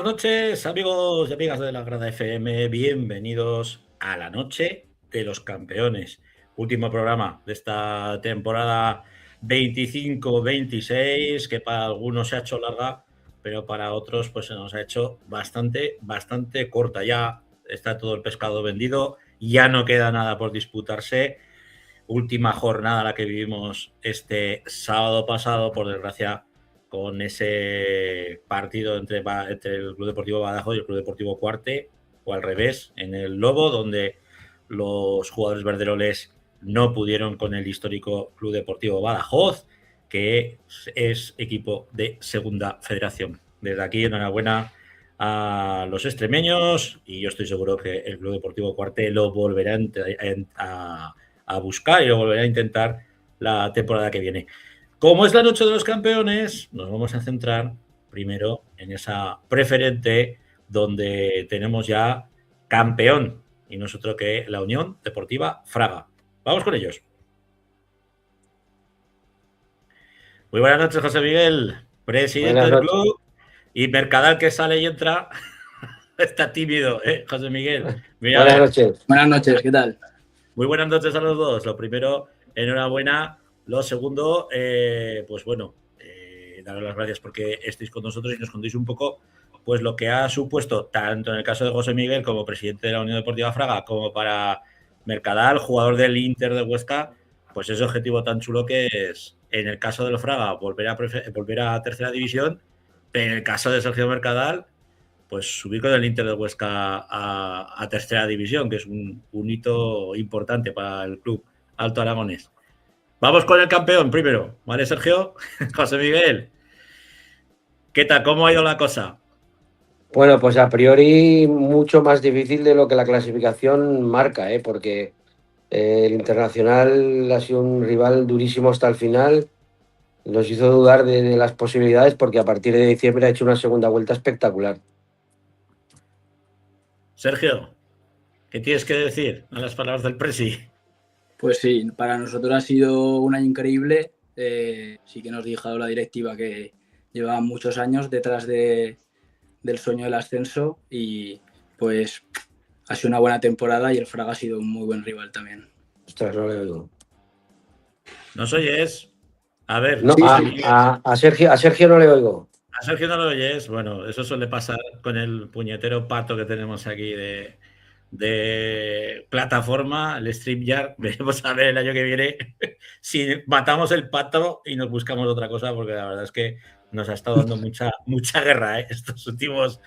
noches, amigos y amigas de la Grada FM. Bienvenidos a la Noche de los Campeones. Último programa de esta temporada 25-26, que para algunos se ha hecho larga, pero para otros pues se nos ha hecho bastante corta. Ya está todo el pescado vendido, ya no queda nada por disputarse. Última jornada la que vivimos este sábado pasado, por desgracia, con ese partido entre el Club Deportivo Badajoz y el Club Deportivo Cuarte, o al revés, en el Lobo, donde los jugadores verderoles no pudieron con el histórico Club Deportivo Badajoz, que es equipo de Segunda Federación. Desde aquí, enhorabuena a los extremeños, y yo estoy seguro que el Club Deportivo Cuarte lo volverá a buscar y lo volverá a intentar la temporada que viene. Como es la Noche de los Campeones, nos vamos a centrar primero en esa preferente donde tenemos ya campeón y nosotros que la Unión Deportiva Fraga. Vamos con ellos. Muy buenas noches, José Miguel, presidente del club, y Mercadal que sale y entra. Está tímido, José Miguel. Mira, buenas noches. Buenas noches, ¿qué tal? Muy buenas noches a los dos. Lo primero, enhorabuena. Lo segundo, pues bueno, daros las gracias porque estéis con nosotros y nos contéis un poco pues lo que ha supuesto, tanto en el caso de José Miguel como presidente de la Unión Deportiva Fraga, como para Mercadal, jugador del Inter de Huesca, pues ese objetivo tan chulo que es, en el caso de los Fraga, volver a tercera división, pero en el caso de Sergio Mercadal, pues subir con el Inter de Huesca a tercera división, que es un hito importante para el club alto aragonés. Vamos con el campeón primero, ¿vale, Sergio? José Miguel, ¿qué tal? ¿Cómo ha ido la cosa? Bueno, pues a priori mucho más difícil de lo que la clasificación marca, porque el Internacional ha sido un rival durísimo hasta el final. Nos hizo dudar de las posibilidades porque a partir de diciembre ha hecho una segunda vuelta espectacular. Sergio, ¿qué tienes que decir a las palabras del Presi? Pues sí, para nosotros ha sido un año increíble. Sí que nos dijo la directiva que llevaba muchos años detrás del sueño del ascenso y pues ha sido una buena temporada y el Fraga ha sido un muy buen rival también. Ostras, no le oigo. ¿Nos oyes? A ver. No, a Sergio no le oigo. A Sergio no lo oyes. Bueno, eso suele pasar con el puñetero pato que tenemos aquí de plataforma, el StreamYard. Veremos a ver el año que viene si matamos el pato y nos buscamos otra cosa, porque la verdad es que nos ha estado dando mucha guerra estos últimos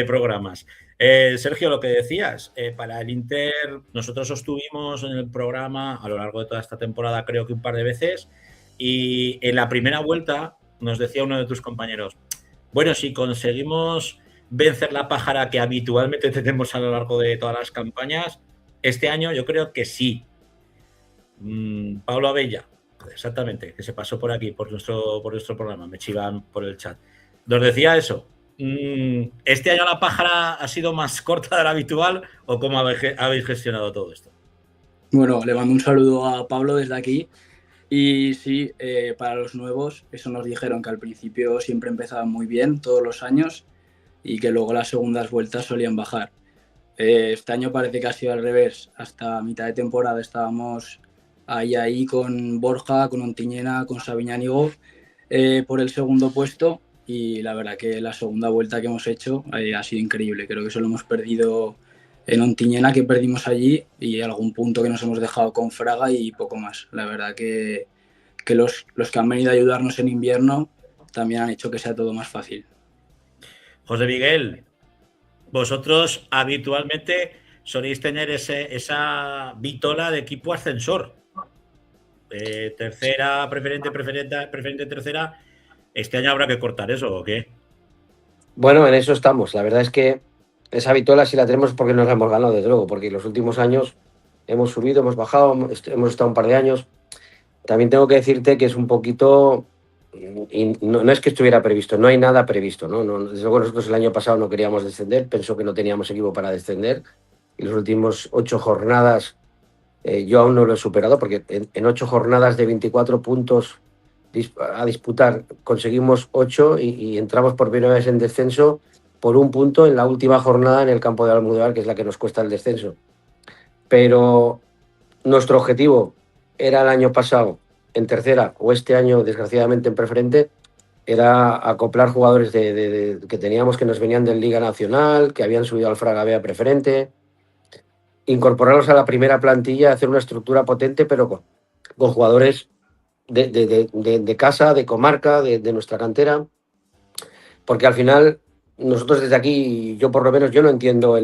programas. Sergio, lo que decías, para el Inter, nosotros sostuvimos en el programa a lo largo de toda esta temporada, creo que un par de veces, y en la primera vuelta nos decía uno de tus compañeros, bueno, si conseguimos vencer la pájara que habitualmente tenemos a lo largo de todas las campañas, este año yo creo que sí. Pablo Abella, exactamente, que se pasó por aquí, por nuestro programa, me chivan por el chat. Nos decía eso. ¿Este año la pájara ha sido más corta de la habitual o cómo habéis gestionado todo esto? Bueno, le mando un saludo a Pablo desde aquí. Y sí, para los nuevos, eso nos dijeron que al principio siempre empezaban muy bien todos los años y que luego las segundas vueltas solían bajar. Este año parece que ha sido al revés. Hasta mitad de temporada estábamos ahí con Borja, con Ontiñena, con Sabiñánigo por el segundo puesto y la verdad que la segunda vuelta que hemos hecho ha sido increíble. Creo que solo hemos perdido en Ontiñena, que perdimos allí, y algún punto que nos hemos dejado con Fraga y poco más. La verdad que los que han venido a ayudarnos en invierno también han hecho que sea todo más fácil. José Miguel, vosotros habitualmente soléis tener esa vitola de equipo ascensor. Tercera, preferente, tercera. ¿Este año habrá que cortar eso o qué? Bueno, en eso estamos. La verdad es que esa vitola sí la tenemos porque nos la hemos ganado, desde luego, porque en los últimos años hemos subido, hemos bajado, hemos estado un par de años. También tengo que decirte que es un poquito, y no es que estuviera previsto, no hay nada previsto, ¿no? Desde luego nosotros el año pasado no queríamos descender, pensó que no teníamos equipo para descender, y las últimas 8 jornadas yo aún no lo he superado, porque en 8 jornadas de 24 puntos a disputar conseguimos 8 y entramos por primera vez en descenso por un punto en la última jornada en el campo de Almudévar, que es la que nos cuesta el descenso. Pero nuestro objetivo era el año pasado en tercera o este año, desgraciadamente, en preferente, era acoplar jugadores que teníamos que nos venían de Liga Nacional, que habían subido al Fraga B a preferente, incorporarlos a la primera plantilla, hacer una estructura potente, pero con jugadores de casa, de comarca, de nuestra cantera, porque al final nosotros desde aquí, yo por lo menos, yo no entiendo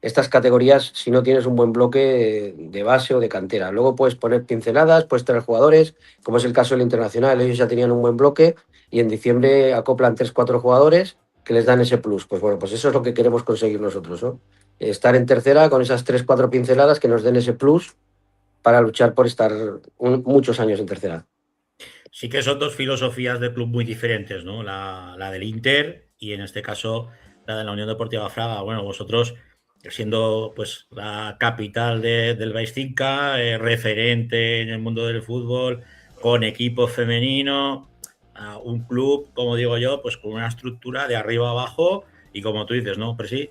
estas categorías si no tienes un buen bloque de base o de cantera. Luego puedes poner pinceladas, puedes traer jugadores, como es el caso del Internacional, ellos ya tenían un buen bloque y en diciembre acoplan 3-4 jugadores que les dan ese plus. Pues bueno, pues eso es lo que queremos conseguir nosotros, ¿no? Estar en tercera con esas 3-4 pinceladas que nos den ese plus para luchar por estar muchos años en tercera. Sí que son dos filosofías de club muy diferentes, ¿no? La del Inter y en este caso la de la Unión Deportiva Fraga. Bueno, vosotros siendo pues la capital del Baixtinca, referente en el mundo del fútbol, con equipo femenino, un club, como digo yo, pues con una estructura de arriba abajo y como tú dices, ¿no? Pero sí,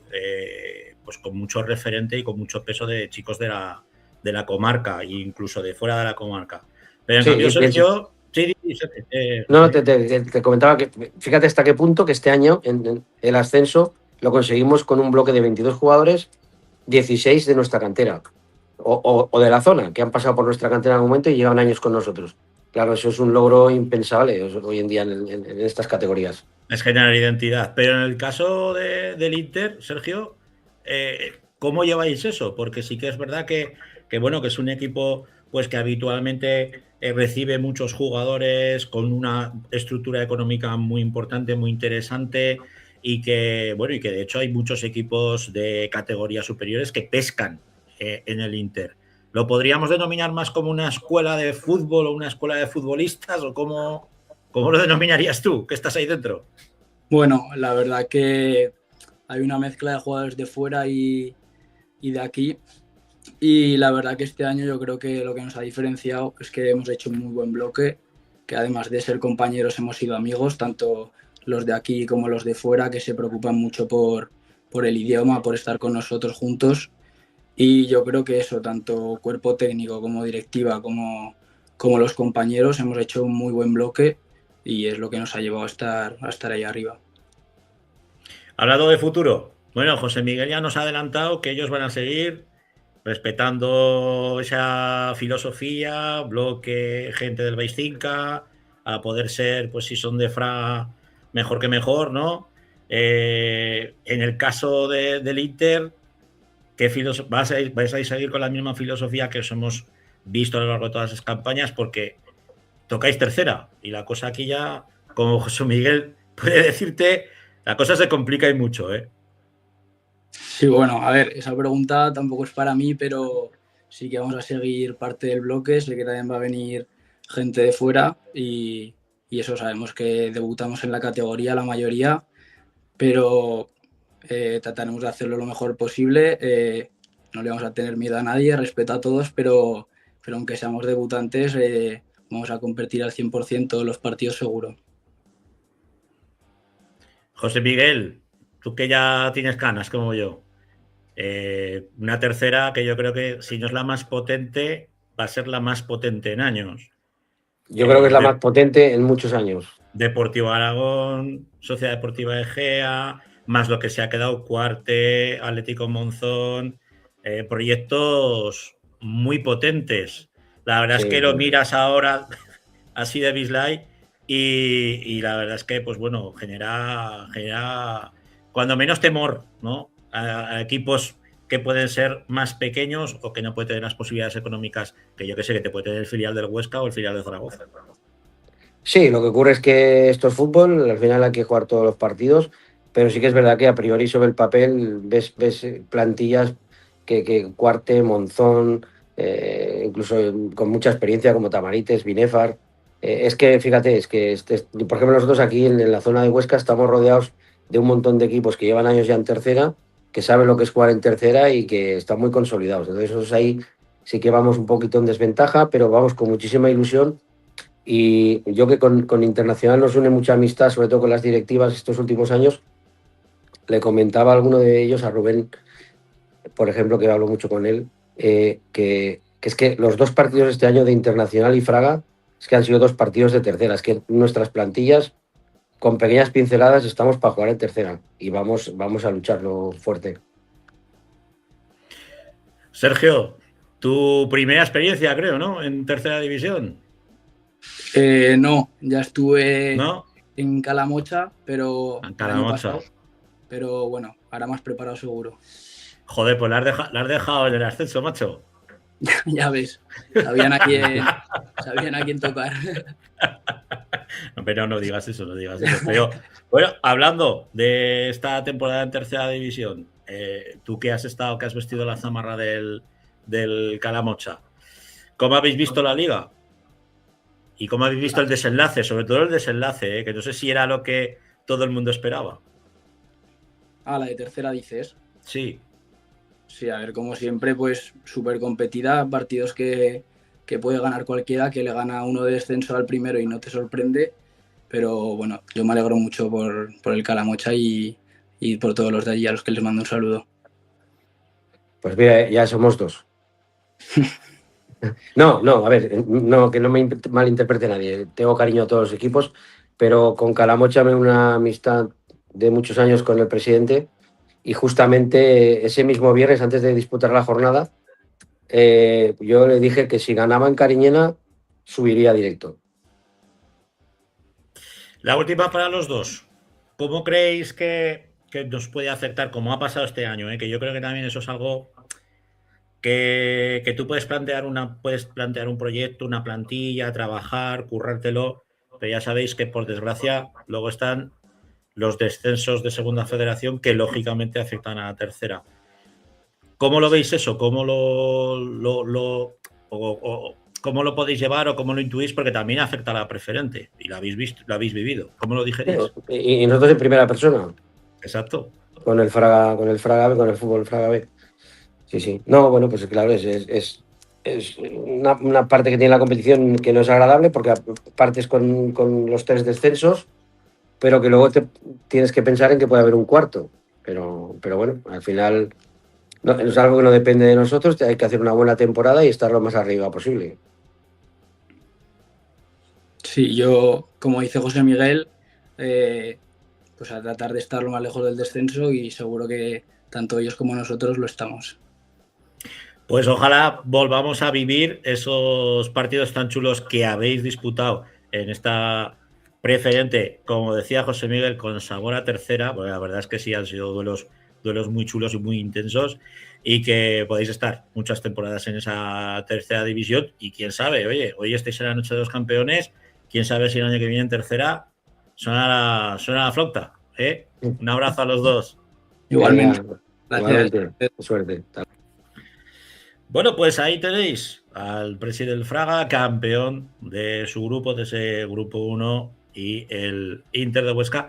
pues con mucho referente y con mucho peso de chicos de la comarca e incluso de fuera de la comarca. Pero en Sí, cambio, Sergio... No, te comentaba que fíjate hasta qué punto que este año en el ascenso lo conseguimos con un bloque de 22 jugadores, 16 de nuestra cantera o de la zona, que han pasado por nuestra cantera en algún momento y llevan años con nosotros. Claro, eso es un logro impensable hoy en día en estas categorías. Es generar identidad. Pero en el caso del Inter, Sergio, ¿cómo lleváis eso? Porque sí que es verdad que bueno, que es un equipo pues que habitualmente recibe muchos jugadores con una estructura económica muy importante, muy interesante y que, bueno, y que de hecho hay muchos equipos de categorías superiores que pescan en el Inter. ¿Lo podríamos denominar más como una escuela de fútbol o una escuela de futbolistas o cómo lo denominarías tú, que estás ahí dentro? Bueno, la verdad que hay una mezcla de jugadores de fuera y de aquí. Y la verdad que este año yo creo que lo que nos ha diferenciado es que hemos hecho un muy buen bloque, que además de ser compañeros hemos sido amigos, tanto los de aquí como los de fuera, que se preocupan mucho por el idioma, por estar con nosotros juntos. Y yo creo que eso, tanto cuerpo técnico como directiva, como los compañeros, hemos hecho un muy buen bloque y es lo que nos ha llevado a estar ahí arriba. Hablando de futuro, bueno, José Miguel ya nos ha adelantado que ellos van a seguir respetando esa filosofía, bloque, gente del Baixtinca, a poder ser, pues si son de Fra, mejor que mejor, ¿no? En el caso del Inter, ¿vais a seguir con la misma filosofía que os hemos visto a lo largo de todas las campañas? Porque tocáis tercera y la cosa aquí ya, como José Miguel puede decirte, la cosa se complica y mucho, ¿eh? Sí, bueno, a ver, esa pregunta tampoco es para mí, pero sí que vamos a seguir parte del bloque. Sé que también va a venir gente de fuera y eso sabemos que debutamos en la categoría la mayoría, pero trataremos de hacerlo lo mejor posible. No le vamos a tener miedo a nadie, respeto a todos, pero aunque seamos debutantes, vamos a competir al 100% todos los partidos seguro. José Miguel, tú que ya tienes canas como yo, una tercera que yo creo que si no es la más potente, va a ser la más potente en años. Yo creo que es la más potente en muchos años. Deportivo Aragón, Sociedad Deportiva Egea, más lo que se ha quedado Cuarte, Atlético Monzón, proyectos muy potentes. La verdad es que lo miras ahora así de Bislay y la verdad es que, pues bueno, genera cuando menos temor, ¿no? A equipos que pueden ser más pequeños o que no pueden tener las posibilidades económicas que yo que sé, que te puede tener el filial del Huesca o el filial de Zaragoza. Sí, lo que ocurre es que esto es fútbol, al final hay que jugar todos los partidos, pero sí que es verdad que a priori sobre el papel ves plantillas que Cuarte, Monzón, incluso con mucha experiencia como Tamarites, Binefar. Es que, fíjate, por ejemplo, nosotros aquí en la zona de Huesca estamos rodeados de un montón de equipos que llevan años ya en tercera, que saben lo que es jugar en tercera y que están muy consolidados. Entonces, nosotros ahí sí que vamos un poquito en desventaja, pero vamos con muchísima ilusión. Y yo que con Internacional nos une mucha amistad, sobre todo con las directivas estos últimos años, le comentaba a alguno de ellos, a Rubén, por ejemplo, que hablo mucho con él, que es que los 2 partidos este año de Internacional y Fraga es que han sido 2 partidos de tercera. Es que nuestras plantillas, con pequeñas pinceladas, estamos para jugar en tercera y vamos a lucharlo fuerte. Sergio, tu primera experiencia, creo, ¿no? En tercera división. No, ya estuve ¿No? en Calamocha, pero En el año Calamocha. pasado. Pero bueno, ahora más preparado seguro. Joder, pues la has dejado en el ascenso, macho. Ya ves, sabían a quién tocar. No, pero no digas eso, no digas eso. Pero, bueno, hablando de esta temporada en tercera división, tú que has vestido la zamarra del Calamocha, ¿cómo habéis visto la liga? ¿Y cómo habéis visto el desenlace? Sobre todo el desenlace, que no sé si era lo que todo el mundo esperaba. Ah, la de tercera dices. Sí. Sí, a ver, como siempre, pues súper competida, partidos que puede ganar cualquiera, que le gana uno de descenso al primero y no te sorprende, pero bueno, yo me alegro mucho por el Calamocha y por todos los de allí a los que les mando un saludo. Pues mira, ya somos 2. No, a ver, no, que no me malinterprete nadie. Tengo cariño a todos los equipos, pero con Calamocha me una amistad de muchos años con el presidente y justamente ese mismo viernes, antes de disputar la jornada, yo le dije que si ganaba en Cariñena, subiría directo. La última para los dos. ¿Cómo creéis que nos puede afectar, como ha pasado este año? Que yo creo que también eso es algo que tú puedes plantear un proyecto, una plantilla, trabajar, currártelo, pero ya sabéis que por desgracia luego están los descensos de segunda federación que lógicamente afectan a la tercera. ¿Cómo lo veis eso? ¿Cómo cómo lo podéis llevar o cómo lo intuís? Porque también afecta a la preferente y la habéis visto, la habéis vivido. ¿Cómo lo digeréis? Y nosotros en primera persona. Exacto. Con el Fraga B, con el fútbol Fraga B. Sí. No, bueno, pues claro, es una parte que tiene la competición que no es agradable porque partes con los 3 descensos, pero que luego tienes que pensar en que puede haber un cuarto. Pero bueno, al final no, es algo que no depende de nosotros, hay que hacer una buena temporada y estar lo más arriba posible. Sí, yo, como dice José Miguel, pues a tratar de estar lo más lejos del descenso y seguro que tanto ellos como nosotros lo estamos. Pues ojalá volvamos a vivir esos partidos tan chulos que habéis disputado en esta preferente, como decía José Miguel, con sabor a tercera, porque la verdad es que sí han sido duelos muy chulos y muy intensos y que podéis estar muchas temporadas en esa tercera división y quién sabe, oye, hoy estáis en la noche de los campeones, quién sabe si el año que viene en tercera suena la flauta, ¿eh? Un abrazo a los dos. Igualmente. Igualmente. Suerte. Bueno, pues ahí tenéis al presidente del Fraga, campeón de su grupo, de ese grupo 1, y el Inter de Huesca,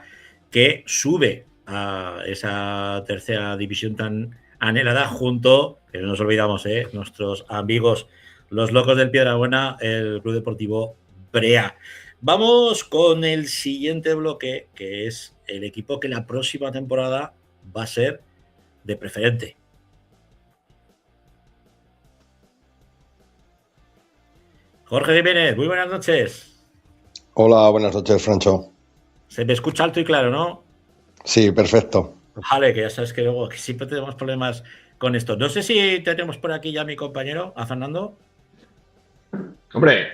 que sube a esa tercera división tan anhelada junto, que no nos olvidamos, nuestros amigos, los locos del Piedrabuena, el Club Deportivo Brea. Vamos con el siguiente bloque, que es el equipo que la próxima temporada va a ser de preferente. Jorge Jiménez, muy buenas noches. Hola, buenas noches, Francho. Se me escucha alto y claro, ¿no? Sí, perfecto. Vale, que ya sabes que luego que siempre tenemos problemas con esto. No sé si tenemos por aquí ya a mi compañero, a Fernando. ¡Hombre!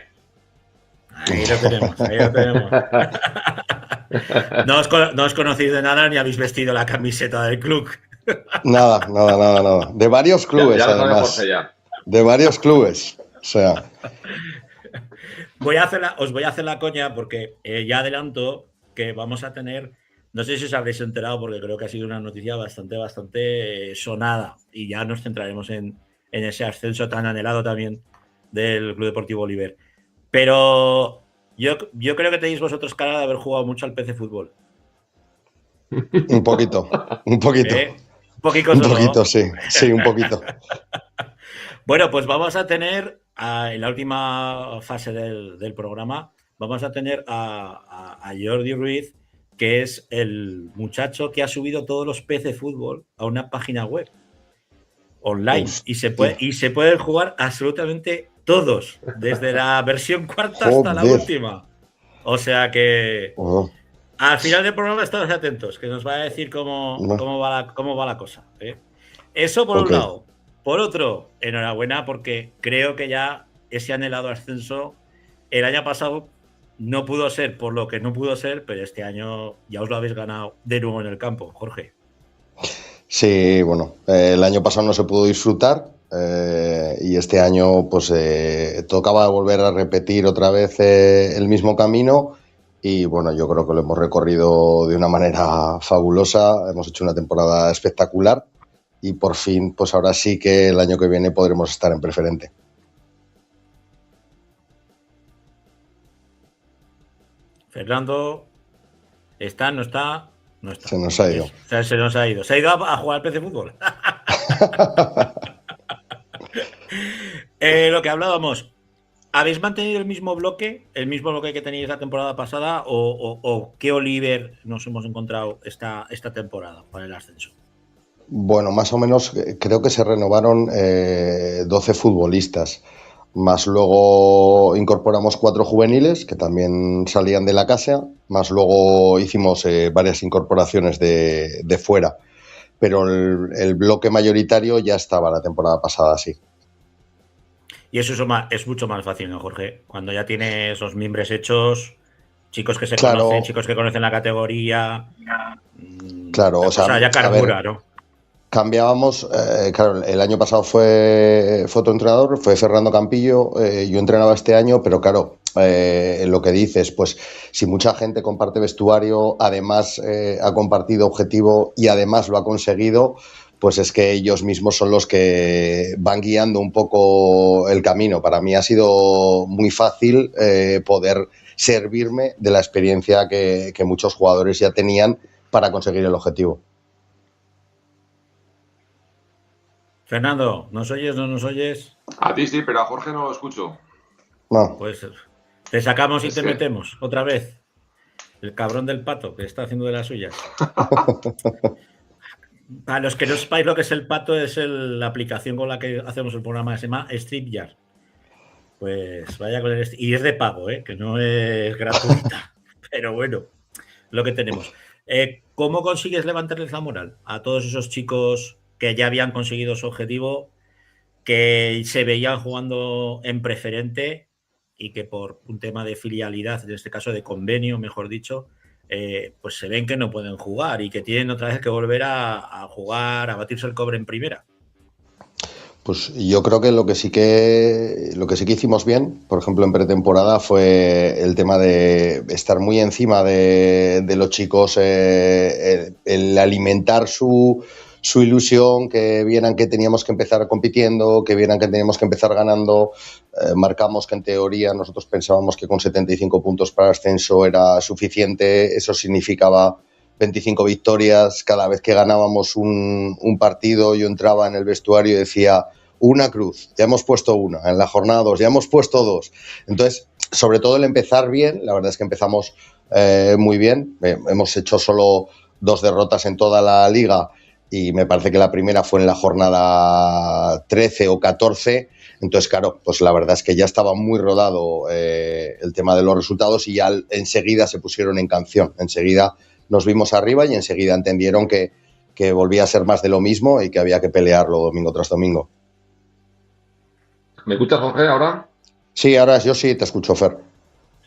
Ahí lo tenemos, ahí lo tenemos. No os conocéis de nada ni habéis vestido la camiseta del club. Nada. De varios clubes, ya lo sabe además. Jorge ya. De varios clubes. O sea. Os voy a hacer la coña porque ya adelanto que vamos a tener, no sé si os habréis enterado porque creo que ha sido una noticia bastante sonada y ya nos centraremos en ese ascenso tan anhelado también del Club Deportivo Oliver. Pero yo creo que tenéis vosotros cara de haber jugado mucho al PC Fútbol. Un poquito. Un poquito, ¿no? Sí, un poquito. Bueno, pues vamos a tener en la última fase del programa, vamos a tener a Jordi Ruiz, que es el muchacho que ha subido todos los PC Fútbol a una página web online. Y se pueden jugar absolutamente todos, desde la versión cuarta hasta la última. O sea que al final del programa estamos atentos, que nos va a decir cómo va la cosa. Eso por un lado. Por otro, enhorabuena, porque creo que ya ese anhelado ascenso el año pasado no pudo ser por lo que no pudo ser, pero este año ya os lo habéis ganado de nuevo en el campo, Jorge. Sí, bueno, el año pasado no se pudo disfrutar y este año pues tocaba volver a repetir otra vez el mismo camino y bueno, yo creo que lo hemos recorrido de una manera fabulosa, hemos hecho una temporada espectacular y por fin, pues ahora sí que el año que viene podremos estar en preferente. Fernando, ¿está? ¿No está? No está. Se nos ha ido. Se nos ha ido. ¿Se ha ido a jugar al PC Fútbol? Lo que hablábamos, ¿habéis mantenido el mismo bloque que teníais la temporada pasada o qué Oliver nos hemos encontrado esta temporada para el ascenso? Bueno, más o menos creo que se renovaron 12 futbolistas, más luego incorporamos 4 juveniles que también salían de la casa, más luego hicimos varias incorporaciones de fuera, pero el bloque mayoritario ya estaba la temporada pasada, sí. Y eso es mucho más fácil, ¿no, Jorge? Cuando ya tienes los miembros hechos, chicos que se conocen, chicos que conocen la categoría. Claro, o sea, ya carbura, ¿no? Cambiábamos, claro, el año pasado fue otro entrenador, fue Fernando Campillo, yo entrenaba este año, pero claro, lo que dices, pues si mucha gente comparte vestuario, además ha compartido objetivo y además lo ha conseguido, pues es que ellos mismos son los que van guiando un poco el camino. Para mí ha sido muy fácil poder servirme de la experiencia que muchos jugadores ya tenían para conseguir el objetivo. Fernando, ¿nos oyes? ¿No nos oyes? A ti sí, pero a Jorge no lo escucho. No. Pues te sacamos y te metemos otra vez. El cabrón del pato, que está haciendo de las suyas. Para los que no sepáis lo que es el pato, es la aplicación con la que hacemos el programa, se llama StreamYard. Pues vaya con el... Y es de pago, que no es gratuita. Pero bueno, lo que tenemos. ¿Cómo consigues levantarles la moral a todos esos chicos que ya habían conseguido su objetivo, que se veían jugando en preferente y que por un tema de filialidad, en este caso de convenio, mejor dicho, pues se ven que no pueden jugar y que tienen otra vez que volver a jugar, a batirse el cobre en primera? Pues yo creo que lo que sí que hicimos bien, por ejemplo en pretemporada, fue el tema de estar muy encima de los chicos, el alimentar su ilusión, que vieran que teníamos que empezar compitiendo, que vieran que teníamos que empezar ganando. Marcamos que en teoría nosotros pensábamos que con 75 puntos para el ascenso era suficiente, eso significaba 25 victorias, cada vez que ganábamos un partido yo entraba en el vestuario y decía una cruz, ya hemos puesto una, en la jornada 2 ya hemos puesto 2. Entonces, sobre todo el empezar bien, la verdad es que empezamos muy bien, hemos hecho solo 2 derrotas en toda la liga y me parece que la primera fue en la jornada 13 o 14, entonces claro, pues la verdad es que ya estaba muy rodado el tema de los resultados y ya enseguida se pusieron en canción, enseguida nos vimos arriba y enseguida entendieron que volvía a ser más de lo mismo y que había que pelearlo domingo tras domingo. ¿Me escuchas, Jorge, ahora? Sí, ahora yo sí te escucho, Fer.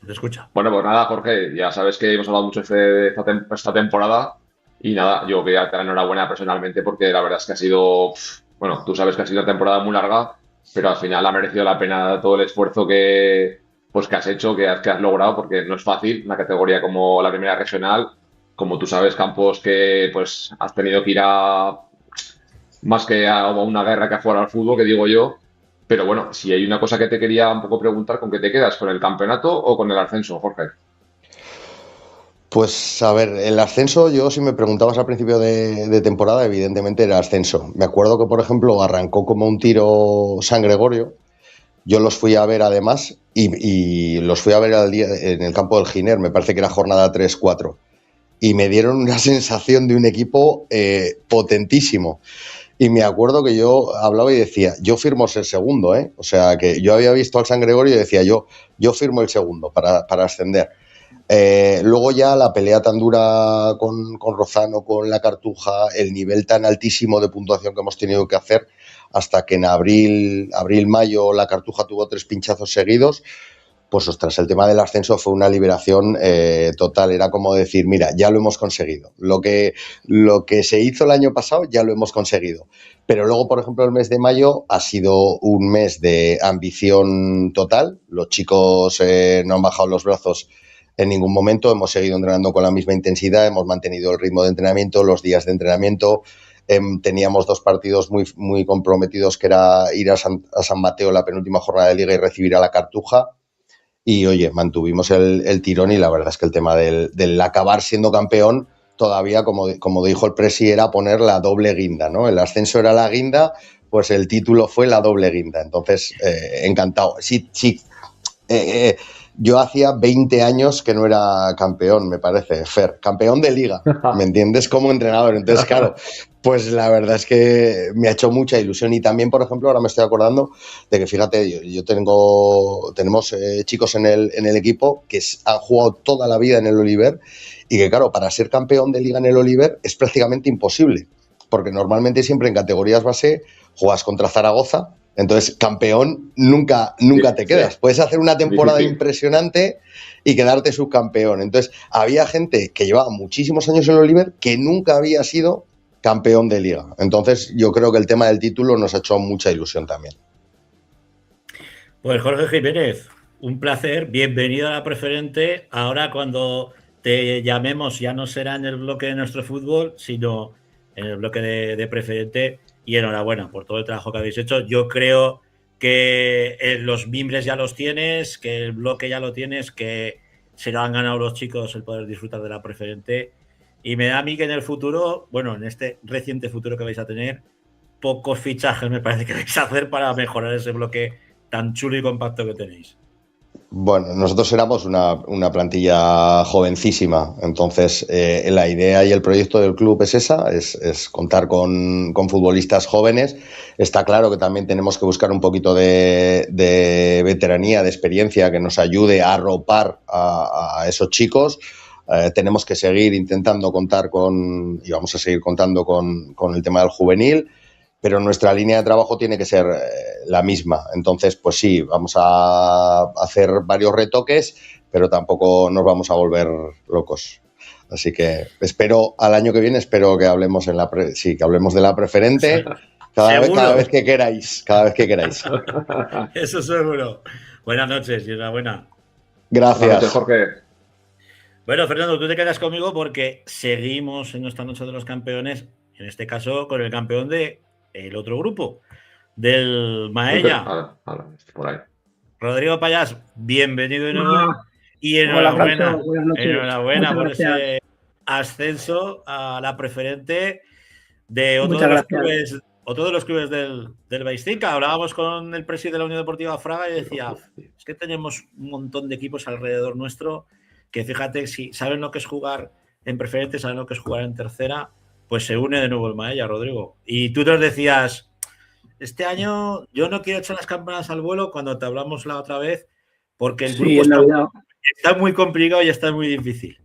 Te escucha. Bueno, pues nada, Jorge, ya sabes que hemos hablado mucho de esta temporada y nada, yo quería darte la enhorabuena personalmente porque la verdad es que ha sido, bueno, tú sabes que ha sido una temporada muy larga, pero al final ha merecido la pena todo el esfuerzo que has hecho, que has logrado, porque no es fácil una categoría como la primera regional. Como tú sabes, campos que pues has tenido que ir a más que a una guerra que a jugar al fútbol, que digo yo. Pero bueno, si hay una cosa que te quería un poco preguntar, ¿con qué te quedas? ¿Con el campeonato o con el ascenso, Jorge? Pues a ver, el ascenso, yo si me preguntabas al principio de temporada, evidentemente era ascenso. Me acuerdo que, por ejemplo, arrancó como un tiro San Gregorio. Yo los fui a ver además y los fui a ver en el campo del Giner, me parece que era jornada 3-4. y me dieron una sensación de un equipo potentísimo. Y me acuerdo que yo hablaba y decía, yo firmo ser segundo, ¿eh? O sea, que yo había visto al San Gregorio y decía, yo firmo el segundo para ascender. Luego ya la pelea tan dura con Rozano, con la Cartuja, el nivel tan altísimo de puntuación que hemos tenido que hacer, hasta que en abril, mayo, la Cartuja tuvo 3 pinchazos seguidos. Pues ostras, el tema del ascenso fue una liberación total. Era como decir, mira, ya lo hemos conseguido. Lo que se hizo el año pasado ya lo hemos conseguido. Pero luego, por ejemplo, el mes de mayo ha sido un mes de ambición total. Los chicos no han bajado los brazos en ningún momento. Hemos seguido entrenando con la misma intensidad, hemos mantenido el ritmo de entrenamiento, los días de entrenamiento. Teníamos 2 partidos muy, muy comprometidos, que era ir a San Mateo la penúltima jornada de liga y recibir a la Cartuja. Y oye, mantuvimos el tirón, y la verdad es que el tema del acabar siendo campeón, todavía, como dijo el presi, era poner la doble guinda, ¿no? El ascenso era la guinda, pues el título fue la doble guinda. Entonces, encantado. Sí, yo hacía 20 años que no era campeón, me parece, Fer, campeón de liga, ¿me entiendes? Como entrenador. Entonces, claro, pues la verdad es que me ha hecho mucha ilusión. Y también, por ejemplo, ahora me estoy acordando de que, fíjate, tenemos chicos en el equipo que han jugado toda la vida en el Oliver, y que, claro, para ser campeón de liga en el Oliver es prácticamente imposible, porque normalmente siempre en categorías base juegas contra Zaragoza. Entonces, campeón nunca te quedas. Puedes hacer una temporada impresionante y quedarte subcampeón. Entonces, había gente que llevaba muchísimos años en el Oliver que nunca había sido campeón de liga. Entonces, yo creo que el tema del título nos ha hecho mucha ilusión también. Pues Jorge Jiménez, un placer. Bienvenido a la Preferente. Ahora, cuando te llamemos, ya no será en el bloque de Nuestro Fútbol, sino en el bloque de Preferente. Y enhorabuena por todo el trabajo que habéis hecho. Yo creo que los mimbres ya los tienes, que el bloque ya lo tienes, que se lo han ganado los chicos el poder disfrutar de la Preferente. Y me da a mí que en el futuro, bueno, en este reciente futuro que vais a tener, pocos fichajes me parece que vais a hacer para mejorar ese bloque tan chulo y compacto que tenéis. Bueno, nosotros éramos una plantilla jovencísima, entonces la idea y el proyecto del club es esa, es contar con futbolistas jóvenes. Está claro que también tenemos que buscar un poquito de veteranía, de experiencia, que nos ayude a arropar a esos chicos. Tenemos que seguir intentando contar y vamos a seguir contando con el tema del juvenil, pero nuestra línea de trabajo tiene que ser la misma. Entonces, pues sí, vamos a hacer varios retoques, pero tampoco nos vamos a volver locos. Así que al año que viene espero que hablemos que hablemos de la Preferente cada vez que queráis. Eso seguro. Buenas noches y enhorabuena. Gracias. Buenas noches, Jorge. Bueno, Fernando, tú te quedas conmigo porque seguimos en nuestra noche de los campeones, en este caso con el campeón del otro grupo, del Maella. Por ahí. Rodrigo Payás, bienvenido de nuevo y enhorabuena. Enhorabuena por ese ascenso a la Preferente de otro de los clubes, otro de los clubes del Baixinca. Hablábamos con el presidente de la Unión Deportiva Fraga y decía, es que tenemos un montón de equipos alrededor nuestro que, fíjate, si saben lo que es jugar en Preferente, saben lo que es jugar en tercera, pues se une de nuevo el Maella, Rodrigo. Y tú nos decías, este año yo no quiero echar las campanas al vuelo cuando te hablamos la otra vez, porque el grupo está muy complicado y está muy difícil.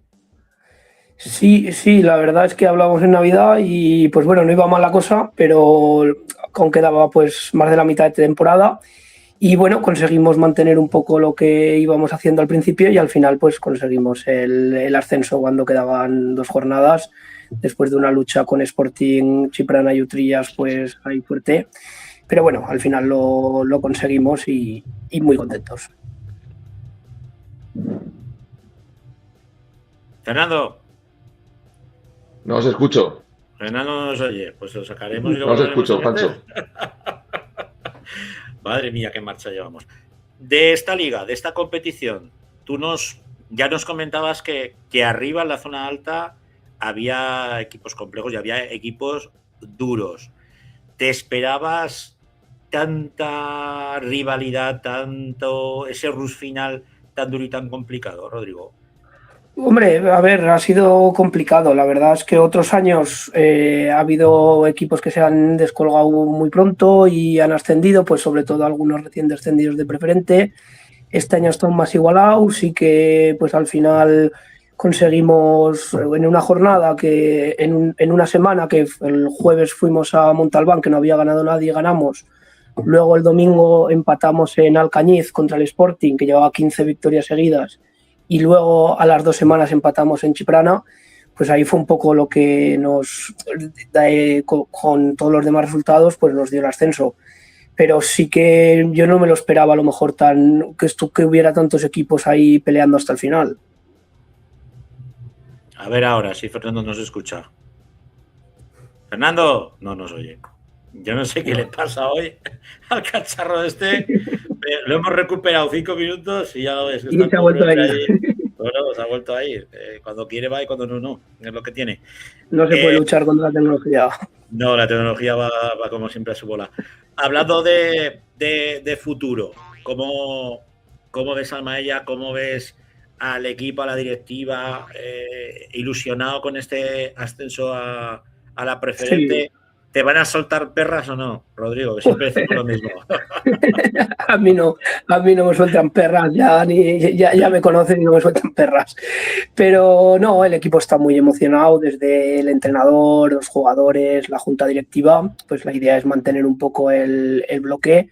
Sí, la verdad es que hablamos en Navidad y pues bueno, no iba mal la cosa, pero aún quedaba pues más de la mitad de temporada y bueno, conseguimos mantener un poco lo que íbamos haciendo al principio y al final pues conseguimos el ascenso cuando quedaban 2 jornadas, después de una lucha con Sporting, Chiprana y Utrillas pues ahí fuerte, pero bueno, al final lo conseguimos y muy contentos. Fernando. No os escucho. Fernando no nos oye, pues lo sacaremos y lo no os escucho, Pancho. Madre mía, qué marcha llevamos. De esta liga, de esta competición, ya nos comentabas que arriba en la zona alta había equipos complejos y había equipos duros. ¿Te esperabas tanta rivalidad, tanto ese rush final tan duro y tan complicado, Rodrigo? Hombre, a ver, ha sido complicado. La verdad es que otros años ha habido equipos que se han descolgado muy pronto y han ascendido, pues sobre todo algunos recién descendidos de preferente. Este año están más igualados, sí que pues al final conseguimos en una jornada que en una semana que el jueves fuimos a Montalbán, que no había ganado nadie, ganamos. Luego el domingo empatamos en Alcañiz contra el Sporting, que llevaba 15 victorias seguidas, y luego a las 2 semanas empatamos en Chiprana. Pues ahí fue un poco lo que nos, con todos los demás resultados, pues nos dio el ascenso. Pero sí que yo no me lo esperaba a lo mejor que hubiera tantos equipos ahí peleando hasta el final. A ver ahora si Fernando nos escucha. Fernando, no nos oye. Yo no sé qué le pasa hoy al cacharro este. Lo hemos recuperado 5 minutos y ya lo ves. Y se ha vuelto a ir. Bueno, se ha vuelto a ir. Cuando quiere va y cuando no, no. Es lo que tiene. No se puede luchar contra la tecnología. No, la tecnología va como siempre a su bola. Hablando de futuro, ¿cómo ves al Maella? ¿Cómo ves al equipo, a la directiva? ¿Ilusionado con este ascenso a la preferente? Sí. ¿Te van a soltar perras o no, Rodrigo? Que siempre decimos lo mismo. A mí no me sueltan perras, ya me conocen y no me sueltan perras. Pero no, el equipo está muy emocionado, desde el entrenador, los jugadores, la junta directiva. Pues la idea es mantener un poco el bloque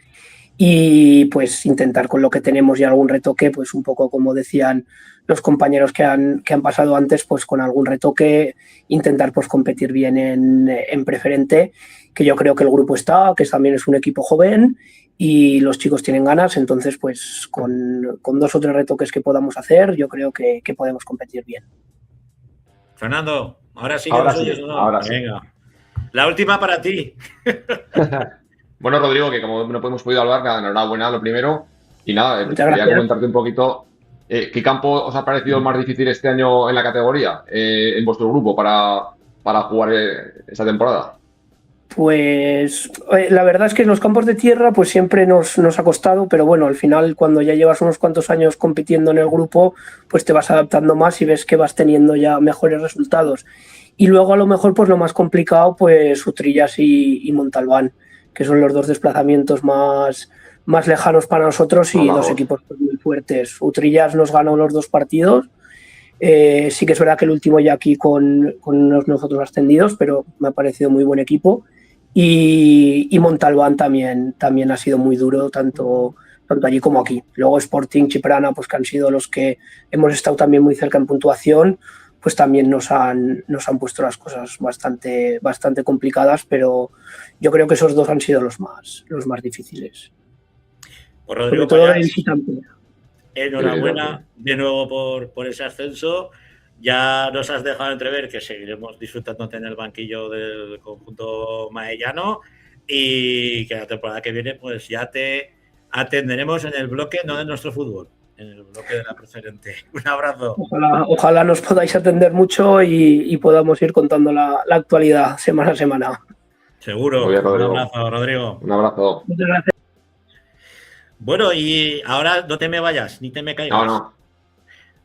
y pues intentar con lo que tenemos y algún retoque, pues un poco como decían los compañeros que han pasado antes, pues con algún retoque intentar pues competir bien en preferente, que yo creo que el grupo está, que también es un equipo joven y los chicos tienen ganas, entonces pues con 2 o 3 retoques que podamos hacer, yo creo que podemos competir bien. Fernando, ahora sí que nos oyes o no. Ahora venga. Sí. La última para ti. Bueno, Rodrigo, que como no hemos podido hablar, nada, enhorabuena lo primero. Y nada, quería comentarte un poquito qué campo os ha parecido más difícil este año en la categoría, en vuestro grupo, para jugar esta temporada. Pues la verdad es que en los campos de tierra pues siempre nos ha costado, pero bueno, al final cuando ya llevas unos cuantos años compitiendo en el grupo, pues te vas adaptando más y ves que vas teniendo ya mejores resultados. Y luego a lo mejor pues lo más complicado pues Utrillas y Montalbán, que son los 2 desplazamientos más lejanos para nosotros y 2 equipos pues muy fuertes. Utrillas nos ganó los 2 partidos. Sí que es verdad que el último ya aquí con nosotros ascendidos, pero me ha parecido muy buen equipo. Y Montalbán también ha sido muy duro, tanto allí como aquí. Luego Sporting, Chiprana, pues que han sido los que hemos estado también muy cerca en puntuación, pues también nos han puesto las cosas bastante complicadas, pero yo creo que esos 2 han sido los más difíciles. Pues Rodrigo, sobre todo de visitante. Enhorabuena de nuevo por ese ascenso. Ya nos has dejado entrever que seguiremos disfrutándote en el banquillo del conjunto maellano y que la temporada que viene pues ya te atenderemos en el bloque, no de nuestro fútbol, en el bloque de la preferente. Un abrazo. Ojalá nos podáis atender mucho y podamos ir contando la actualidad semana a semana. Seguro. Bien, un abrazo, Rodrigo. Un abrazo. Muchas gracias. Bueno, y ahora no te me vayas, ni te me caigas. No.